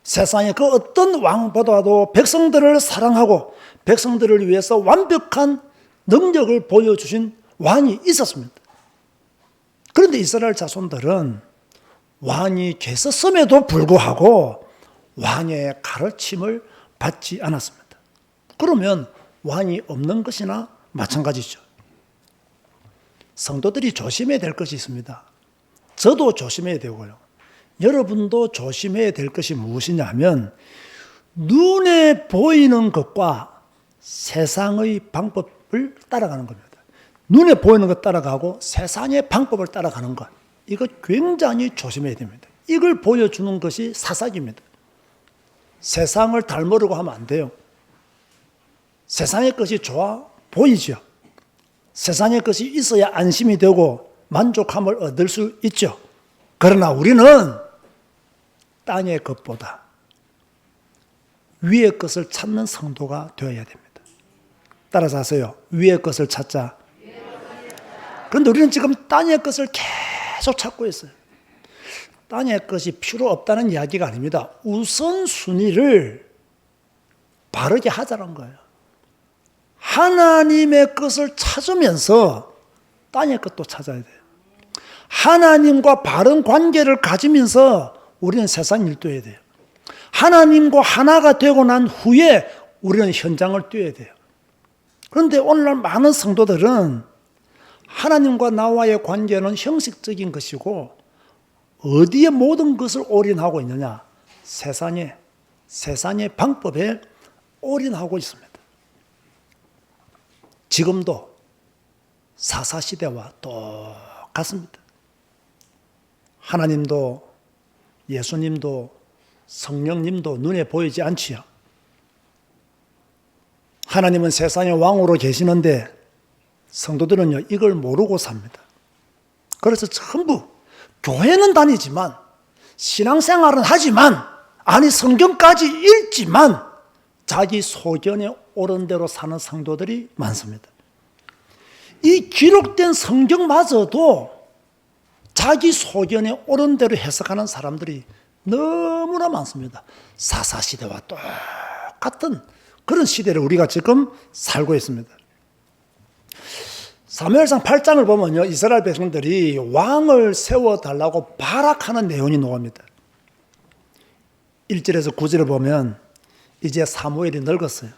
세상에 그 어떤 왕보다도 백성들을 사랑하고 백성들을 위해서 완벽한 능력을 보여주신 왕이 있었습니다. 그런데 이스라엘 자손들은 왕이 계셨음에도 불구하고 왕의 가르침을 받지 않았습니다. 그러면 왕이 없는 것이나 마찬가지죠. 성도들이 조심해야 될 것이 있습니다. 저도 조심해야 되고요. 여러분도 조심해야 될 것이 무엇이냐 하면 눈에 보이는 것과 세상의 방법을 따라가는 겁니다. 눈에 보이는 것 따라가고 세상의 방법을 따라가는 것. 이거 굉장히 조심해야 됩니다. 이걸 보여주는 것이 사사기입니다. 세상을 닮으려고 하면 안 돼요. 세상의 것이 좋아 보이죠. 세상의 것이 있어야 안심이 되고 만족함을 얻을 수 있죠. 그러나 우리는 땅의 것보다 위의 것을 찾는 성도가 되어야 됩니다. 따라서 하세요. 위의 것을 찾자. 그런데 우리는 지금 땅의 것을 계속 찾고 있어요. 땅의 것이 필요 없다는 이야기가 아닙니다. 우선순위를 바르게 하자는 거예요. 하나님의 것을 찾으면서 땅의 것도 찾아야 돼요. 하나님과 바른 관계를 가지면서 우리는 세상 일 뛰어야 돼요. 하나님과 하나가 되고 난 후에 우리는 현장을 뛰어야 돼요. 그런데 오늘날 많은 성도들은 하나님과 나와의 관계는 형식적인 것이고 어디에 모든 것을 올인하고 있느냐? 세상의 방법에 올인하고 있습니다. 지금도 사사시대와 똑같습니다. 하나님도 예수님도 성령님도 눈에 보이지 않지요. 하나님은 세상의 왕으로 계시는데 성도들은요 이걸 모르고 삽니다. 그래서 전부 교회는 다니지만 신앙생활은 하지만 아니 성경까지 읽지만 자기 소견에 옳은 대로 사는 성도들이 많습니다. 이 기록된 성경마저도 자기 소견에 옳은 대로 해석하는 사람들이 너무나 많습니다. 사사시대와 똑같은 그런 시대를 우리가 지금 살고 있습니다. 사무엘상 8장을 보면요, 이스라엘 백성들이 왕을 세워달라고 발악하는 내용이 나옵니다. 1절에서 9절을 보면 이제 사무엘이 늙었어요.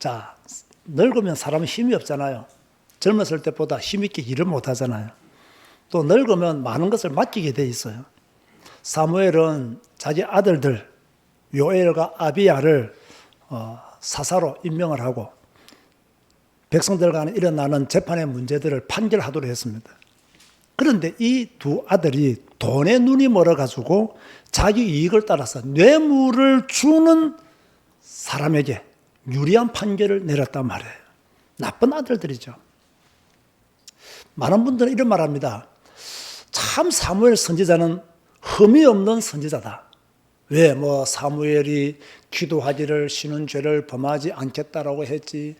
자, 늙으면 사람은 힘이 없잖아요. 젊었을 때보다 힘있게 일을 못하잖아요. 또 늙으면 많은 것을 맡기게 돼 있어요. 사무엘은 자기 아들들 요엘과 아비야를 사사로 임명을 하고 백성들 간에 일어나는 재판의 문제들을 판결하도록 했습니다. 그런데 이 두 아들이 돈에 눈이 멀어가지고 자기 이익을 따라서 뇌물을 주는 사람에게 유리한 판결을 내렸단 말이에요. 나쁜 아들들이죠. 많은 분들은 이런 말합니다. 참 사무엘 선지자는 흠이 없는 선지자다. 왜? 사무엘이 기도하기를 쉬는 죄를 범하지 않겠다라고 했지.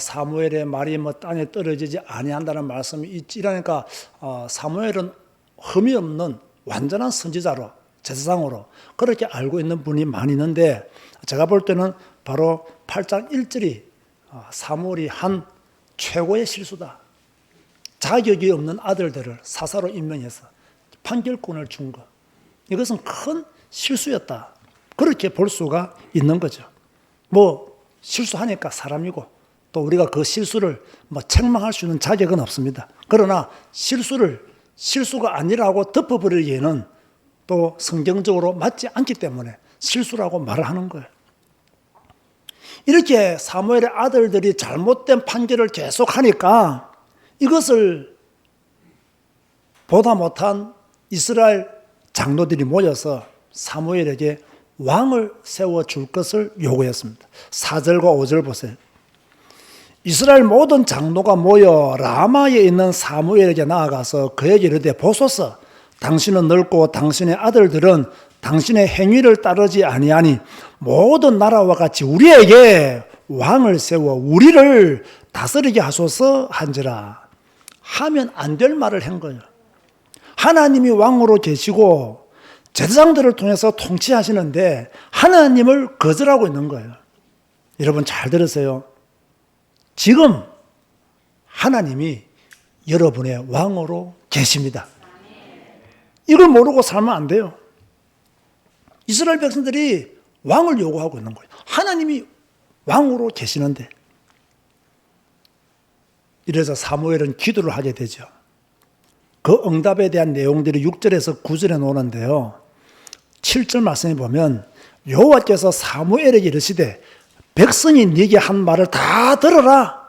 사무엘의 말이 땅에 떨어지지 아니한다는 말씀이 있지. 이러니까 사무엘은 흠이 없는 완전한 선지자로 제사장으로 그렇게 알고 있는 분이 많이 있는데 제가 볼 때는 바로 8장 1절이 사무엘이 한 최고의 실수다. 자격이 없는 아들들을 사사로 임명해서 판결권을 준 것. 이것은 큰 실수였다. 그렇게 볼 수가 있는 거죠. 실수하니까 사람이고 또 우리가 그 실수를 책망할 수 있는 자격은 없습니다. 그러나 실수가 아니라고 덮어버리기에는 또 성경적으로 맞지 않기 때문에 실수라고 말을 하는 거예요. 이렇게 사무엘의 아들들이 잘못된 판결을 계속하니까 이것을 보다 못한 이스라엘 장로들이 모여서 사무엘에게 왕을 세워줄 것을 요구했습니다. 4절과 5절 보세요. 이스라엘 모든 장로가 모여 라마에 있는 사무엘에게 나아가서 그에게 이르되 보소서 당신은 늙고 당신의 아들들은 당신의 행위를 따르지 아니하니 모든 나라와 같이 우리에게 왕을 세워 우리를 다스리게 하소서 한지라. 하면 안 될 말을 한 거예요. 하나님이 왕으로 계시고 제사장들을 통해서 통치하시는데 하나님을 거절하고 있는 거예요. 여러분 잘 들으세요. 지금 하나님이 여러분의 왕으로 계십니다. 이걸 모르고 살면 안 돼요. 이스라엘 백성들이 왕을 요구하고 있는 거예요. 하나님이 왕으로 계시는데. 이래서 사무엘은 기도를 하게 되죠. 그 응답에 대한 내용들이 6절에서 9절에 나오는데요. 7절 말씀에 보면 여호와께서 사무엘에게 이르시되 백성이 네게 한 말을 다 들어라.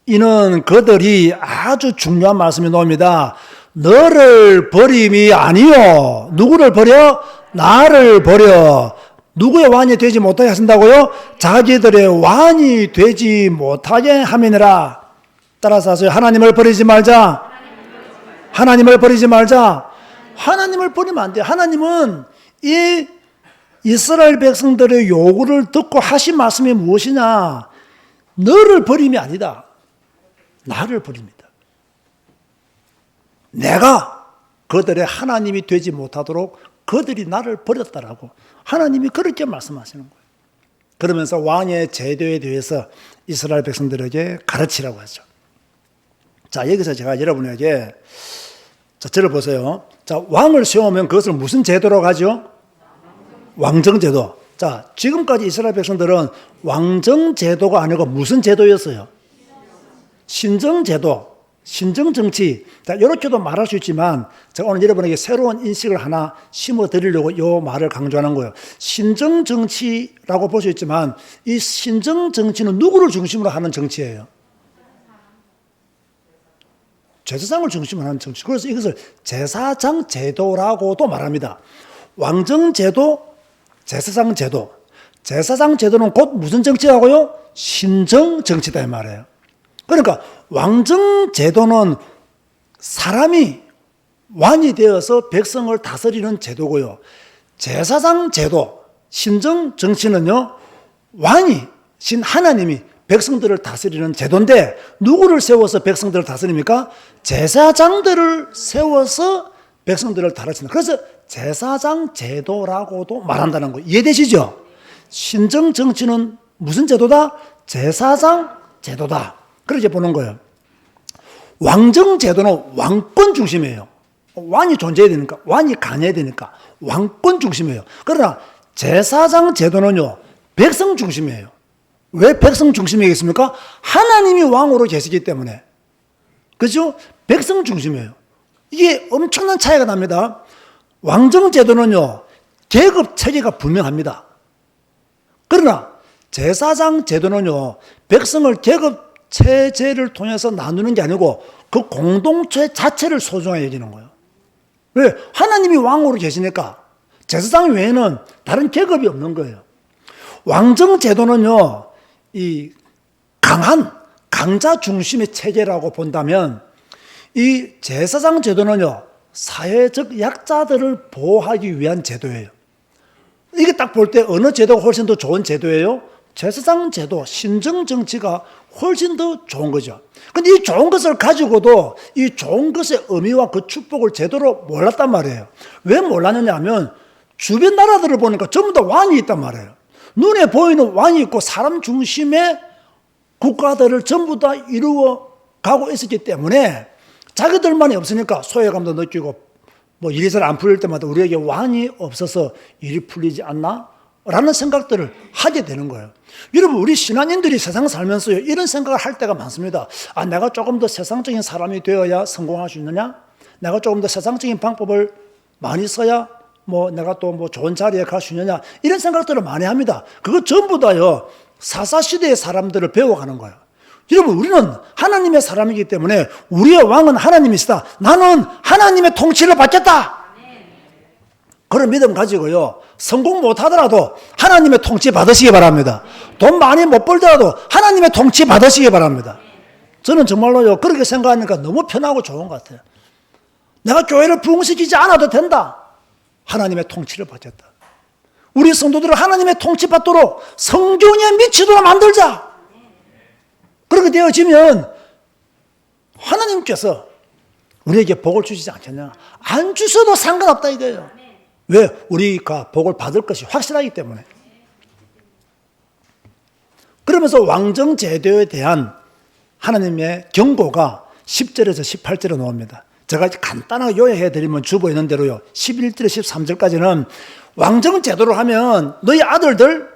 이는 그들이 아주 중요한 말씀이 나옵니다. 너를 버림이 아니요. 누구를 버려? 나를 버려. 누구의 왕이 되지 못하게 하신다고요? 자기들의 왕이 되지 못하게 함이니라. 따라서 하세요. 하나님을 버리지 말자. 하나님을 버리지 말자. 하나님을 버리면 안 돼요. 하나님은 이 이스라엘 백성들의 요구를 듣고 하신 말씀이 무엇이냐? 너를 버림이 아니다. 나를 버립니다. 내가 그들의 하나님이 되지 못하도록 그들이 나를 버렸다라고 하나님이 그렇게 말씀하시는 거예요. 그러면서 왕의 제도에 대해서 이스라엘 백성들에게 가르치라고 하죠. 자, 여기서 제가 여러분에게 자, 저를 보세요. 자, 왕을 세우면 그것을 무슨 제도라고 하죠? 왕정제도. 자, 지금까지 이스라엘 백성들은 왕정제도가 아니고 무슨 제도였어요? 신정제도, 신정정치. 자, 이렇게도 말할 수 있지만 제가 오늘 여러분에게 새로운 인식을 하나 심어 드리려고 이 말을 강조하는 거예요. 신정정치라고 볼 수 있지만 이 신정정치는 누구를 중심으로 하는 정치예요? 제사장을 중심으로 하는 정치. 그래서 이것을 제사장 제도라고도 말합니다. 왕정 제도, 제사장 제도. 제사장 제도는 곧 무슨 정치라고요? 신정 정치다 이 말이에요. 그러니까 왕정 제도는 사람이 왕이 되어서 백성을 다스리는 제도고요. 제사장 제도, 신정 정치는요, 왕이, 신 하나님이 백성들을 다스리는 제도인데 누구를 세워서 백성들을 다스립니까? 제사장들을 세워서 백성들을 다스린다. 그래서 제사장 제도라고도 말한다는 거 이해되시죠? 신정 정치는 무슨 제도다? 제사장 제도다. 그렇게 보는 거예요. 왕정 제도는 왕권 중심이에요. 왕이 존재해야 되니까, 왕이 강해야 되니까 왕권 중심이에요. 그러나 제사장 제도는요, 백성 중심이에요. 왜 백성 중심이겠습니까? 하나님이 왕으로 계시기 때문에. 그죠? 백성 중심이에요. 이게 엄청난 차이가 납니다. 왕정 제도는요, 계급 체계가 분명합니다. 그러나 제사장 제도는요, 백성을 계급 체제를 통해서 나누는 게 아니고 그 공동체 자체를 소중하게 여기는 거예요. 왜? 하나님이 왕으로 계시니까 제사장 외에는 다른 계급이 없는 거예요. 왕정 제도는요, 이 강한 강자 중심의 체제라고 본다면 이 제사장 제도는요, 사회적 약자들을 보호하기 위한 제도예요. 이게 딱 볼 때 어느 제도가 훨씬 더 좋은 제도예요? 제사장 제도, 신정 정치가 훨씬 더 좋은 거죠. 근데 이 좋은 것을 가지고도 이 좋은 것의 의미와 그 축복을 제대로 몰랐단 말이에요. 왜 몰랐느냐 하면 주변 나라들을 보니까 전부 다 왕이 있단 말이에요. 눈에 보이는 왕이 있고 사람 중심의 국가들을 전부 다 이루어 가고 있었기 때문에 자기들만이 없으니까 소외감도 느끼고 뭐 일이 잘 안 풀릴 때마다 우리에게 왕이 없어서 일이 풀리지 않나? 라는 생각들을 하게 되는 거예요. 여러분, 우리 신앙인들이 세상 살면서요, 이런 생각을 할 때가 많습니다. 아, 내가 조금 더 세상적인 사람이 되어야 성공할 수 있느냐? 내가 조금 더 세상적인 방법을 많이 써야 뭐 내가 또 뭐 좋은 자리에 갈 수 있느냐? 이런 생각들을 많이 합니다. 그거 전부 다요, 사사시대의 사람들을 배워가는 거예요. 여러분, 우리는 하나님의 사람이기 때문에 우리의 왕은 하나님이시다. 나는 하나님의 통치를 받겠다. 그런 믿음 가지고요, 성공 못하더라도 하나님의 통치 받으시기 바랍니다. 돈 많이 못 벌더라도 하나님의 통치 받으시기 바랍니다. 저는 정말로요, 그렇게 생각하니까 너무 편하고 좋은 것 같아요. 내가 교회를 부흥시키지 않아도 된다. 하나님의 통치를 받겠다. 우리 성도들을 하나님의 통치 받도록 성경에 미치도록 만들자. 그렇게 되어지면 하나님께서 우리에게 복을 주시지 않겠냐? 안 주셔도 상관없다 이거예요. 왜? 우리가 복을 받을 것이 확실하기 때문에. 그러면서 왕정 제도에 대한 하나님의 경고가 10절에서 18절에 나옵니다. 제가 간단하게 요약해드리면 주보 있는 대로요, 11절, 13절까지는 왕정 제도를 하면 너희 아들들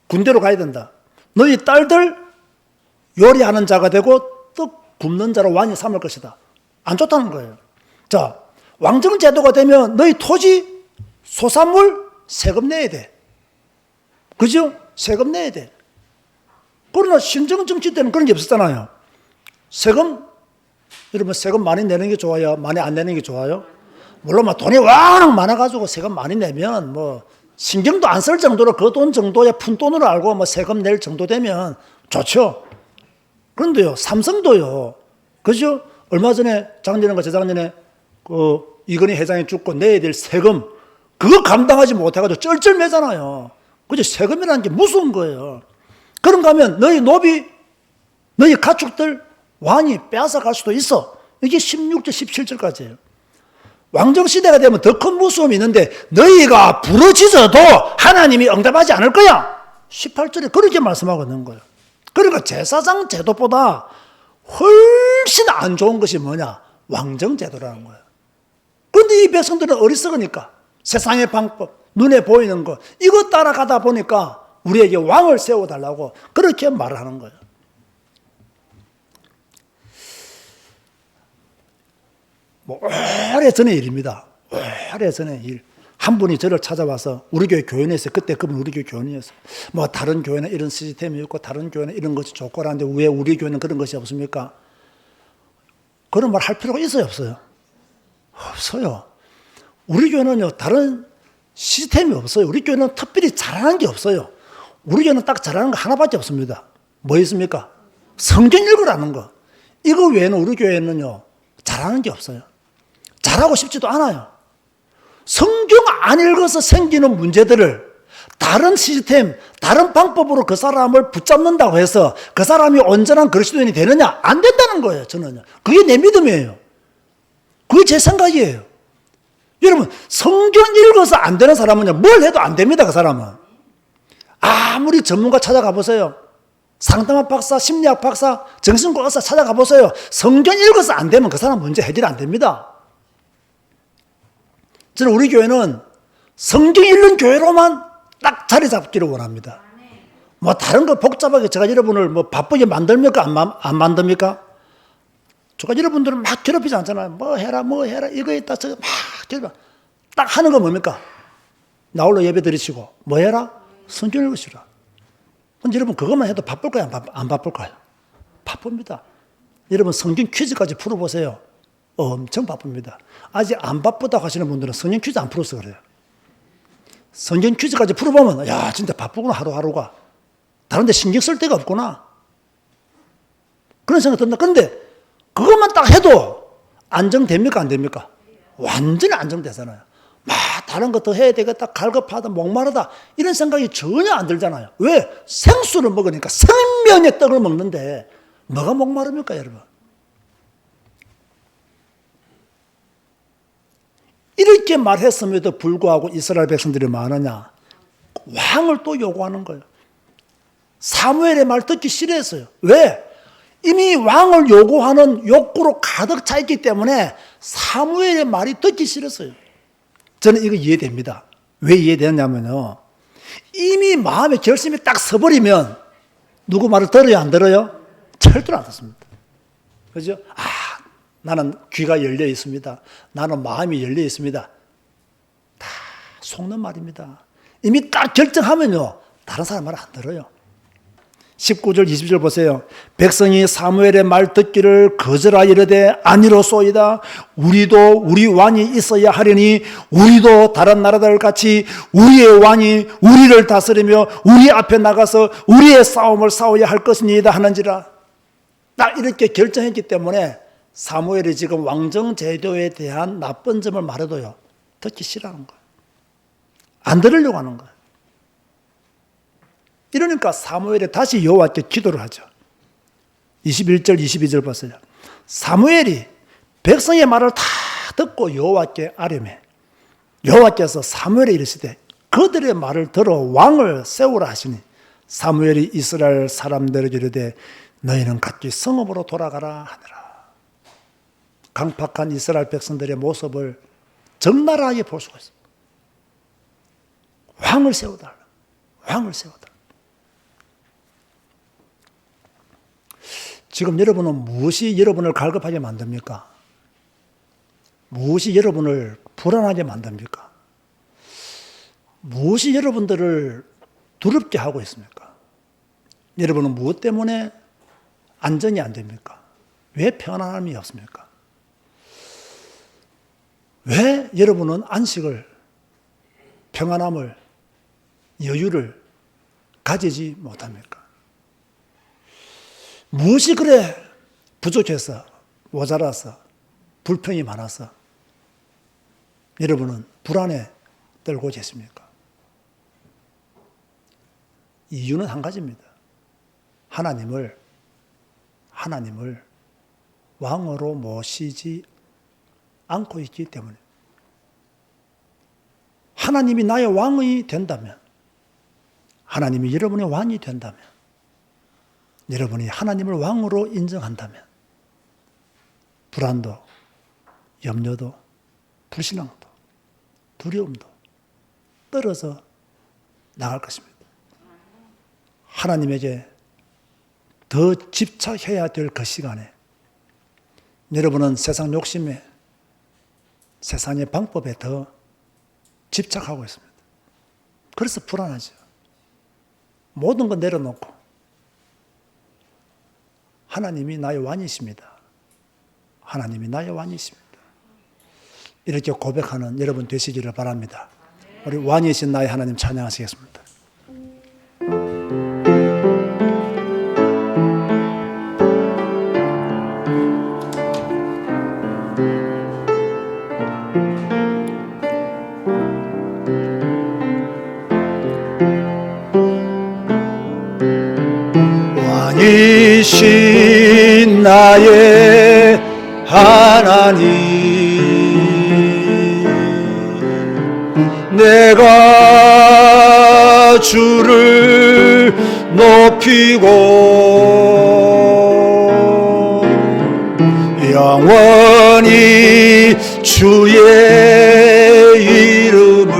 군대로 가야 된다. 너희 딸들 요리하는 자가 되고 떡 굽는 자로 왕이 삼을 것이다. 안 좋다는 거예요. 자, 왕정 제도가 되면 너희 토지, 소산물 세금 내야 돼. 그죠? 세금 내야 돼. 그러나 신정 정치 때는 그런 게 없었잖아요. 세금, 여러분, 세금 많이 내는 게 좋아요? 많이 안 내는 게 좋아요? 물론 뭐 돈이 워낙 많아가지고 세금 많이 내면 뭐 신경도 안 쓸 정도로 그 돈 정도의 푼돈으로 알고 뭐 세금 낼 정도 되면 좋죠. 그런데요, 삼성도요, 그죠? 얼마 전에, 작년인가 재작년에 그 이건희 회장이 죽고 내야 될 세금, 그거 감당하지 못해가지고 쩔쩔매잖아요. 그죠? 세금이라는 게 무서운 거예요. 그런가 하면 너희 노비, 너희 가축들 왕이 빼앗아 갈 수도 있어. 이게 16절, 17절까지예요. 왕정시대가 되면 더 큰 무서움이 있는데 너희가 부르짖어도 하나님이 응답하지 않을 거야. 18절에 그렇게 말씀하고 있는 거예요. 그러니까 제사장 제도보다 훨씬 안 좋은 것이 뭐냐? 왕정 제도라는 거예요. 그런데 이 백성들은 어리석으니까 세상의 방법, 눈에 보이는 것, 이거 따라가다 보니까 우리에게 왕을 세워달라고 그렇게 말하는 거예요. 오래전의 일입니다. 오래전의 일. 한 분이 저를 찾아와서 우리 교회 교인이었어요. 그때 그분 우리 교회 교인이었어요. 뭐 다른 교회는 이런 시스템이 있고 다른 교회는 이런 것이 좋고 하는데 왜 우리 교회는 그런 것이 없습니까? 그런 말 할 필요가 있어요, 없어요? 없어요. 우리 교회는요, 다른 시스템이 없어요. 우리 교회는 특별히 잘하는 게 없어요. 우리 교회는 딱 잘하는 거 하나밖에 없습니다. 뭐 있습니까? 성경 읽으라는 거. 이거 외에는 우리 교회는요, 잘하는 게 없어요. 잘하고 싶지도 않아요. 성경 안 읽어서 생기는 문제들을 다른 시스템, 다른 방법으로 그 사람을 붙잡는다고 해서 그 사람이 온전한 그리스도인이 되느냐? 안 된다는 거예요, 저는요. 그게 내 믿음이에요. 그게 제 생각이에요. 여러분, 성경 읽어서 안 되는 사람은요, 뭘 해도 안 됩니다, 그 사람은. 아무리 전문가 찾아가 보세요. 상담학 박사, 심리학 박사, 정신과 의사 찾아가 보세요. 성경 읽어서 안 되면 그 사람 문제 해결 안 됩니다. 저는 우리 교회는 성경 읽는 교회로만 딱 자리 잡기를 원합니다. 뭐 다른 거 복잡하게 제가 여러분을 뭐 바쁘게 만듭니까? 안 만듭니까? 제가 여러분들은 막 괴롭히지 않잖아요. 뭐 해라, 이거 있다, 저거 막 괴롭혀. 딱 하는 거 뭡니까? 나홀로 예배 드리시고, 뭐 해라? 성경 읽으시라. 근데 여러분 그것만 해도 바쁠까요? 안 바쁠까요? 바쁩니다. 여러분 성경 퀴즈까지 풀어보세요. 엄청 바쁩니다. 아직 안 바쁘다고 하시는 분들은 성경 퀴즈 안 풀어서 그래요. 성경 퀴즈까지 풀어보면 야 진짜 바쁘구나 하루하루가. 다른 데 신경 쓸 데가 없구나. 그런 생각 든다. 근데 그것만 딱 해도 안정됩니까? 안 됩니까? 완전히 안정되잖아요. 막 다른 거 더 해야 되겠다, 갈급하다, 목마르다 이런 생각이 전혀 안 들잖아요. 왜? 생수를 먹으니까 생명의 떡을 먹는데 뭐가 목마릅니까 여러분? 이렇게 말했음에도 불구하고 이스라엘 백성들이 뭐하느냐? 왕을 또 요구하는 거예요. 사무엘의 말 듣기 싫어했어요. 왜? 이미 왕을 요구하는 욕구로 가득 차 있기 때문에 사무엘의 말이 듣기 싫었어요. 저는 이거 이해됩니다. 왜 이해되냐면요. 이미 마음의 결심이 딱 서버리면 누구 말을 들어요, 안 들어요? 절대로 안 듣습니다. 그죠? 나는 귀가 열려 있습니다. 나는 마음이 열려 있습니다. 다 속는 말입니다. 이미 딱 결정하면요. 다른 사람 말 안 들어요. 19절 20절 보세요. 백성이 사무엘의 말 듣기를 거절하여 이르되 아니로소이다. 우리도 우리 왕이 있어야 하려니 우리도 다른 나라들 같이 우리의 왕이 우리를 다스리며 우리 앞에 나가서 우리의 싸움을 싸워야 할 것이니이다 하는지라. 딱 이렇게 결정했기 때문에 사무엘이 지금 왕정 제도에 대한 나쁜 점을 말해도요. 듣기 싫어하는 거예요. 안 들으려고 하는 거예요. 이러니까 사무엘이 다시 여호와께 기도를 하죠. 21절 22절 보세요. 사무엘이 백성의 말을 다 듣고 여호와께 아뢰매 여호와께서 사무엘에 이르시되 그들의 말을 들어 왕을 세우라 하시니 사무엘이 이스라엘 사람들에게 이르되 너희는 각기 성읍으로 돌아가라 하니라. 강팍한 이스라엘 백성들의 모습을 적나라하게 볼 수가 있습니다. 왕을 세우달라. 왕을 세우달라. 지금 여러분은 무엇이 여러분을 갈급하게 만듭니까? 무엇이 여러분을 불안하게 만듭니까? 무엇이 여러분들을 두렵게 하고 있습니까? 여러분은 무엇 때문에 안정이 안 됩니까? 왜 편안함이 없습니까? 왜 여러분은 안식을, 평안함을, 여유를 가지지 못합니까? 무엇이 그래 부족해서, 모자라서, 불평이 많아서 여러분은 불안에 떨고 계십니까? 이유는 한 가지입니다. 하나님을 왕으로 모시지 않고 있기 때문에. 하나님이 나의 왕이 된다면, 하나님이 여러분의 왕이 된다면, 여러분이 하나님을 왕으로 인정한다면 불안도, 염려도, 불신앙도, 두려움도 떨어져 나갈 것입니다. 하나님에게 더 집착해야 될 그 시간에 여러분은 세상 욕심에, 세상의 방법에 더 집착하고 있습니다. 그래서 불안하죠. 모든 거 내려놓고 하나님이 나의 왕이십니다. 하나님이 나의 왕이십니다. 이렇게 고백하는 여러분 되시기를 바랍니다. 우리 왕이신 나의 하나님 찬양하시겠습니다. 왕이신 나의 하나님, 내가 주를 높이고 영원히 주의 이름을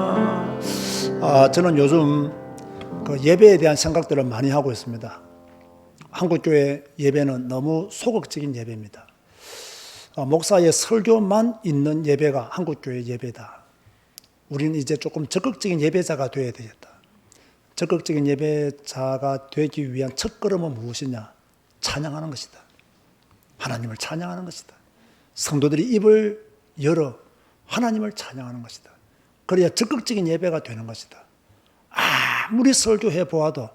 송축하리이다. 저는 요즘 그 예배에 대한 생각들을 많이 하고 있습니다. 한국교회 예배는 너무 소극적인 예배입니다. 목사의 설교만 있는 예배가 한국교회 예배다. 우리는 이제 조금 적극적인 예배자가 되어야 되겠다. 적극적인 예배자가 되기 위한 첫걸음은 무엇이냐? 찬양하는 것이다. 하나님을 찬양하는 것이다. 성도들이 입을 열어 하나님을 찬양하는 것이다. 그래야 적극적인 예배가 되는 것이다. 아무리 설교해 보아도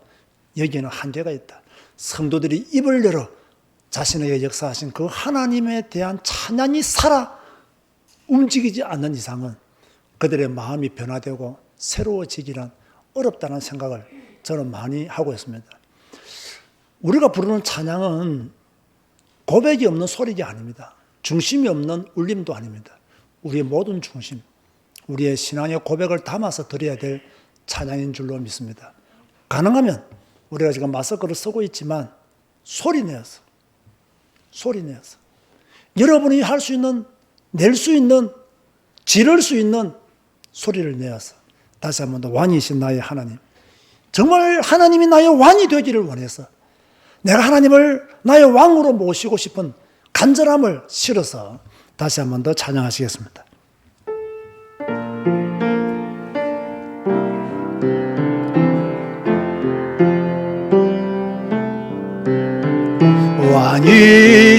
여기에는 한계가 있다. 성도들이 입을 열어 자신에게 역사하신 그 하나님에 대한 찬양이 살아 움직이지 않는 이상은 그들의 마음이 변화되고 새로워지기란 어렵다는 생각을 저는 많이 하고 있습니다. 우리가 부르는 찬양은 고백이 없는 소리가 아닙니다. 중심이 없는 울림도 아닙니다. 우리의 모든 중심, 우리의 신앙의 고백을 담아서 드려야 될 찬양인 줄로 믿습니다. 가능하면 우리가 지금 마스크를 쓰고 있지만 소리 내어서 여러분이 할 수 있는, 낼 수 있는, 지를 수 있는 소리를 내어서 다시 한 번 더 왕이신 나의 하나님, 정말 하나님이 나의 왕이 되기를 원해서 내가 하나님을 나의 왕으로 모시고 싶은 간절함을 실어서 다시 한 번 더 찬양하시겠습니다.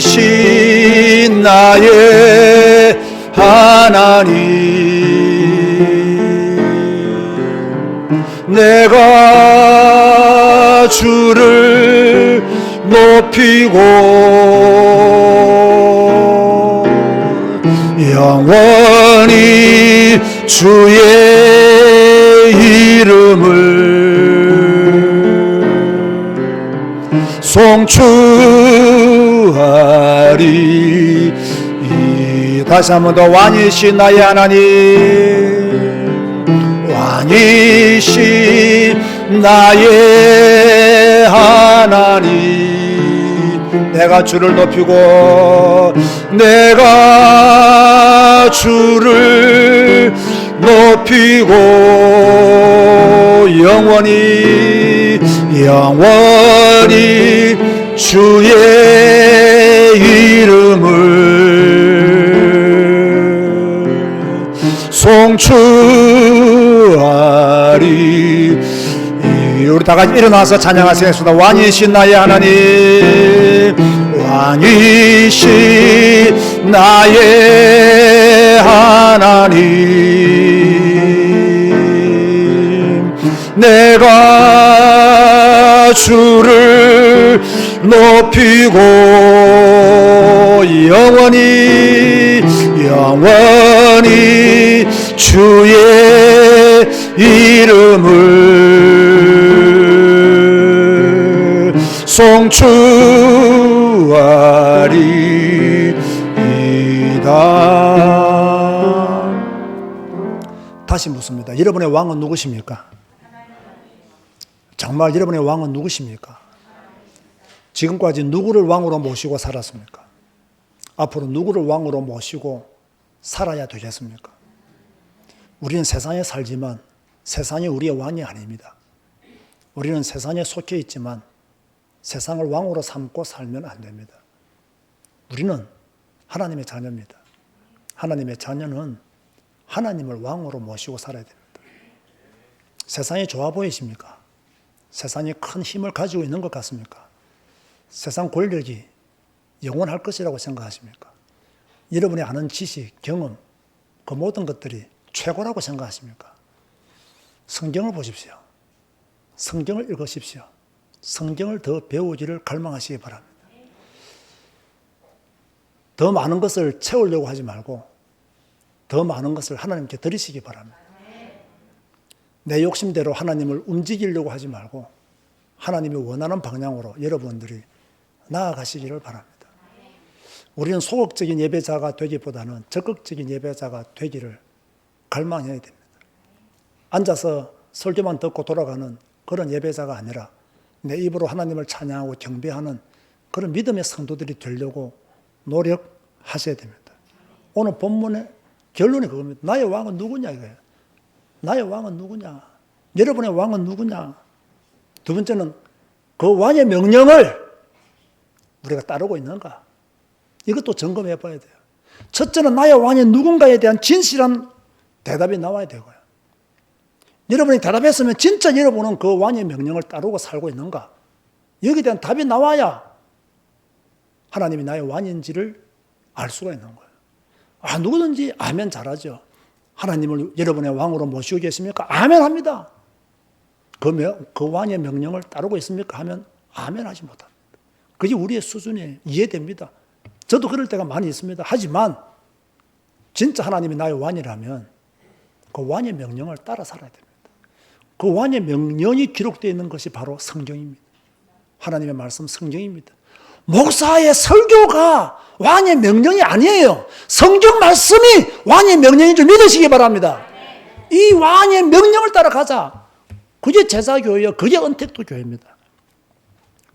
왕이신 나의 하나님, 내가 주를 높이고 영원히 주의 이름을 송축하리. 다시 한 번 더 왕이신 나의 하나님, 왕이신 나의 하나님, 내가 주를 높이고 내가 주를 높이고 영원히 주의 이름을 송축하리. 우리 다 같이 일어나서 찬양하시겠습니다. 왕이신 나의 하나님, 왕이신 나의 하나님, 내가 주를 높이고 영원히 주의 이름을 송 송축하리이다. 다시 묻습니다. 여러분의 왕은 누구십니까? 정말 여러분의 왕은 누구십니까? 지금까지 누구를 왕으로 모시고 살았습니까? 앞으로 누구를 왕으로 모시고 살아야 되겠습니까? 우리는 세상에 살지만 세상이 우리의 왕이 아닙니다. 우리는 세상에 속해 있지만 세상을 왕으로 삼고 살면 안 됩니다. 우리는 하나님의 자녀입니다. 하나님의 자녀는 하나님을 왕으로 모시고 살아야 됩니다. 세상이 좋아 보이십니까? 세상이 큰 힘을 가지고 있는 것 같습니까? 세상 권력이 영원할 것이라고 생각하십니까? 여러분이 아는 지식, 경험, 그 모든 것들이 최고라고 생각하십니까? 성경을 보십시오. 성경을 읽으십시오. 성경을 더 배우기를 갈망하시기 바랍니다. 더 많은 것을 채우려고 하지 말고 더 많은 것을 하나님께 드리시기 바랍니다. 내 욕심대로 하나님을 움직이려고 하지 말고 하나님이 원하는 방향으로 여러분들이 나아가시기를 바랍니다. 우리는 소극적인 예배자가 되기보다는 적극적인 예배자가 되기를 갈망해야 됩니다. 앉아서 설교만 듣고 돌아가는 그런 예배자가 아니라 내 입으로 하나님을 찬양하고 경배하는 그런 믿음의 성도들이 되려고 노력하셔야 됩니다. 오늘 본문의 결론이 그겁니다. 나의 왕은 누구냐 이거예요. 나의 왕은 누구냐? 여러분의 왕은 누구냐? 두 번째는 그 왕의 명령을 우리가 따르고 있는가? 이것도 점검해 봐야 돼요. 첫째는 나의 왕이 누군가에 대한 진실한 대답이 나와야 되고요. 여러분이 대답했으면 진짜 여러분은 그 왕의 명령을 따르고 살고 있는가? 여기에 대한 답이 나와야 하나님이 나의 왕인지를 알 수가 있는 거예요. 누구든지 아멘 잘하죠. 하나님을 여러분의 왕으로 모시고 계십니까? 아멘 합니다. 그 왕의 명령을 따르고 있습니까? 하면 아멘 하지 못합니다. 그게 우리의 수준이 이해됩니다. 저도 그럴 때가 많이 있습니다. 하지만 진짜 하나님이 나의 왕이라면 그 왕의 명령을 따라 살아야 됩니다. 그 왕의 명령이 기록되어 있는 것이 바로 성경입니다. 하나님의 말씀 성경입니다. 목사의 설교가 왕의 명령이 아니에요. 성경 말씀이 왕의 명령인 줄 믿으시기 바랍니다. 이 왕의 명령을 따라가자. 그게 제자교회요. 그게 은택도 교회입니다.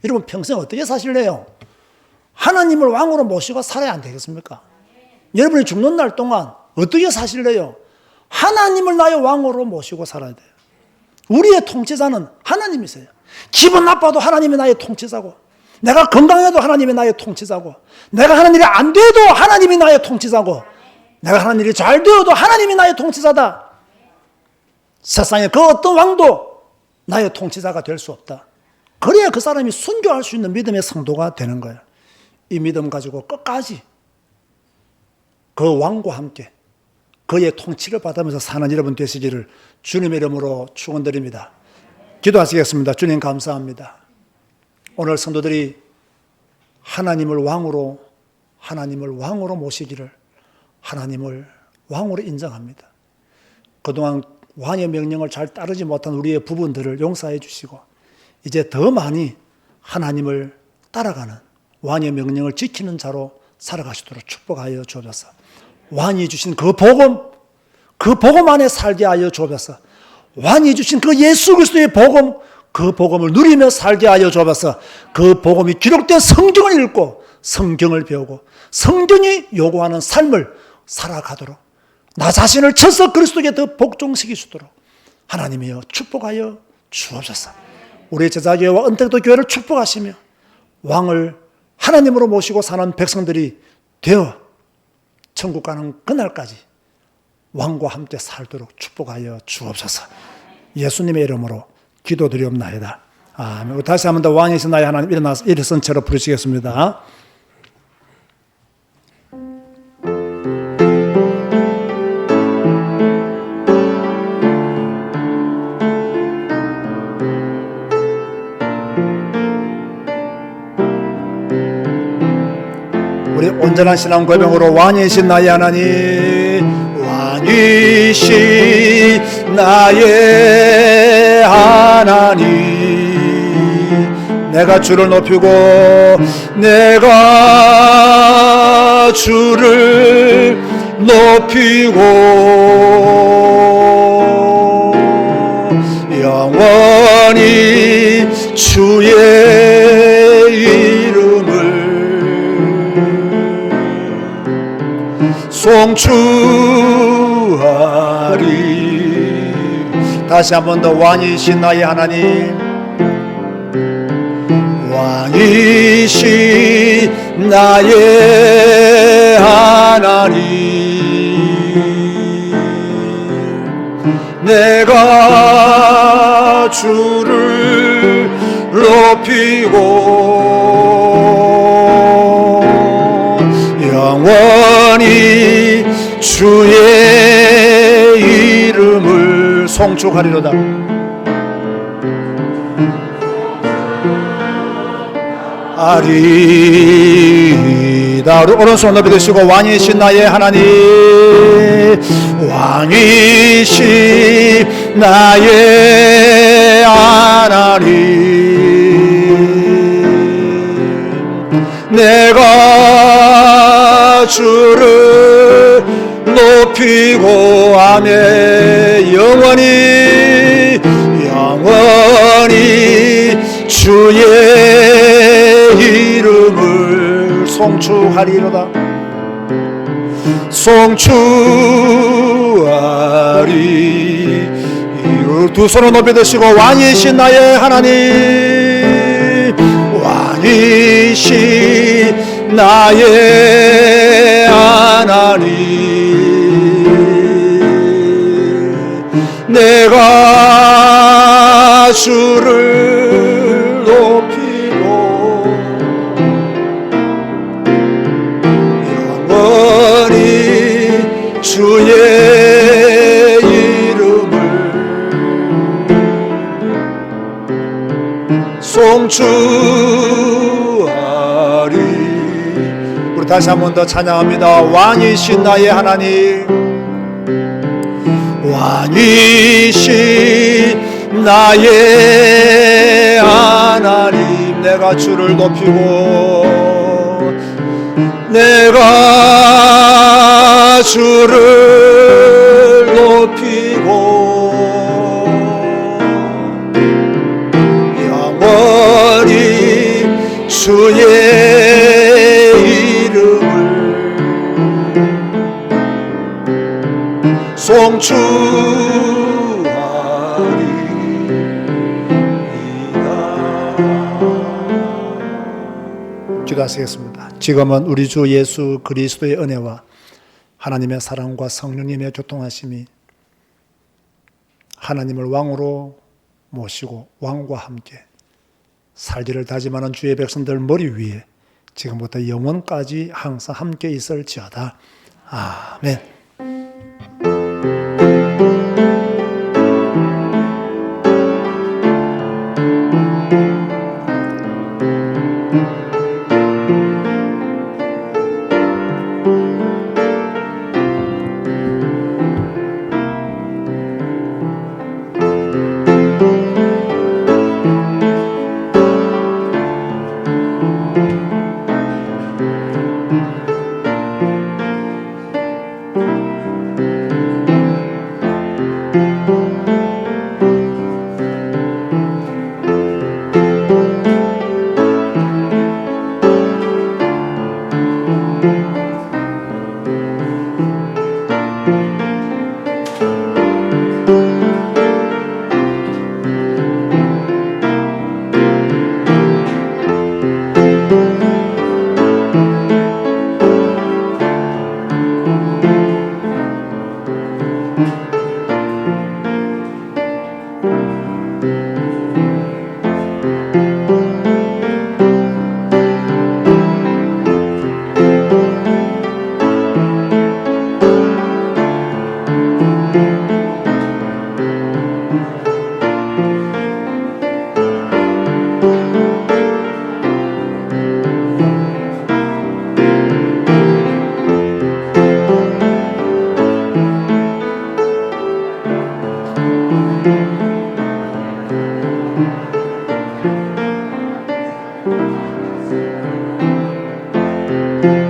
여러분 평생 어떻게 사실래요? 하나님을 왕으로 모시고 살아야 안 되겠습니까? 여러분이 죽는 날 동안 어떻게 사실래요? 하나님을 나의 왕으로 모시고 살아야 돼요. 우리의 통치자는 하나님이세요. 기분 나빠도 하나님이 나의 통치자고, 내가 건강해도 하나님이 나의 통치자고, 내가 하는 일이 안 돼도 하나님이 나의 통치자고, 내가 하는 일이 잘 되어도 하나님이 나의 통치자다. 세상에 그 어떤 왕도 나의 통치자가 될 수 없다. 그래야 그 사람이 순교할 수 있는 믿음의 성도가 되는 거예요. 이 믿음 가지고 끝까지 그 왕과 함께 그의 통치를 받으면서 사는 여러분 되시기를 주님의 이름으로 축원드립니다. 기도하시겠습니다. 주님 감사합니다. 오늘 성도들이 하나님을 왕으로 모시기를 하나님을 왕으로 인정합니다. 그동안 왕의 명령을 잘 따르지 못한 우리의 부분들을 용서해 주시고 이제 더 많이 하나님을 따라가는 왕의 명령을 지키는 자로 살아가시도록 축복하여 주옵소서. 왕이 주신 그 복음 안에 살게 하여 주옵소서. 왕이 주신 그 예수 그리스도의 복음, 그 복음을 누리며 살게 하여 주옵소서. 그 복음이 기록된 성경을 읽고 성경을 배우고 성경이 요구하는 삶을 살아가도록 나 자신을 쳐서 그리스도께 더 복종시킬 수 있도록 하나님이여 축복하여 주옵소서. 우리 제자교회와 은택도 교회를 축복하시며 왕을 하나님으로 모시고 사는 백성들이 되어 천국 가는 그날까지 왕과 함께 살도록 축복하여 주옵소서. 예수님의 이름으로 기도드리옵나이다. 아멘. 다시 한번 더 왕이신 나의 하나님 일어나서 일어선 채로 부르시겠습니다. 우리 온전한 신앙 고백으로 왕이신 나의 하나님, 왕이신 나의 하나님, 내가 주를 높이고 내가 주를 높이고 영원히 주의 이름을 송축하리. 다시 한 번 더. 왕이신 나의 하나님, 왕이신 나의 하나님, 내가 주를 높이고 영원히 주의 이름을 송축하리로다. 아리다. 우리 오른손 높이 드시고 왕이신 나의 하나님, 왕이신 나의 하나님, 내가 주를 높이고 아멘. 영원히 주의 이름을 송축하리로다. 송축하리. 두 손을 높이 드시고 왕이신 나의 하나님, 왕이신 나의 하나님, 내가 주를 높이고 영원히 주의 이름을 송축하리. 우리 다시 한 번 더 찬양합니다. 왕이신 나의 하나님, 왕이신 나의 하나님, 내가 주를 높이고 내가 주를 높이고 영원히 주의 이름을 송축하리이다. 기도하시겠습니다. 지금은 우리 주 예수 그리스도의 은혜와 하나님의 사랑과 성령님의 교통하심이 하나님을 왕으로 모시고 왕과 함께 살기를 다짐하는 주의 백성들 머리 위에 지금부터 영원까지 항상 함께 있을지어다. 아멘.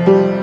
아멘.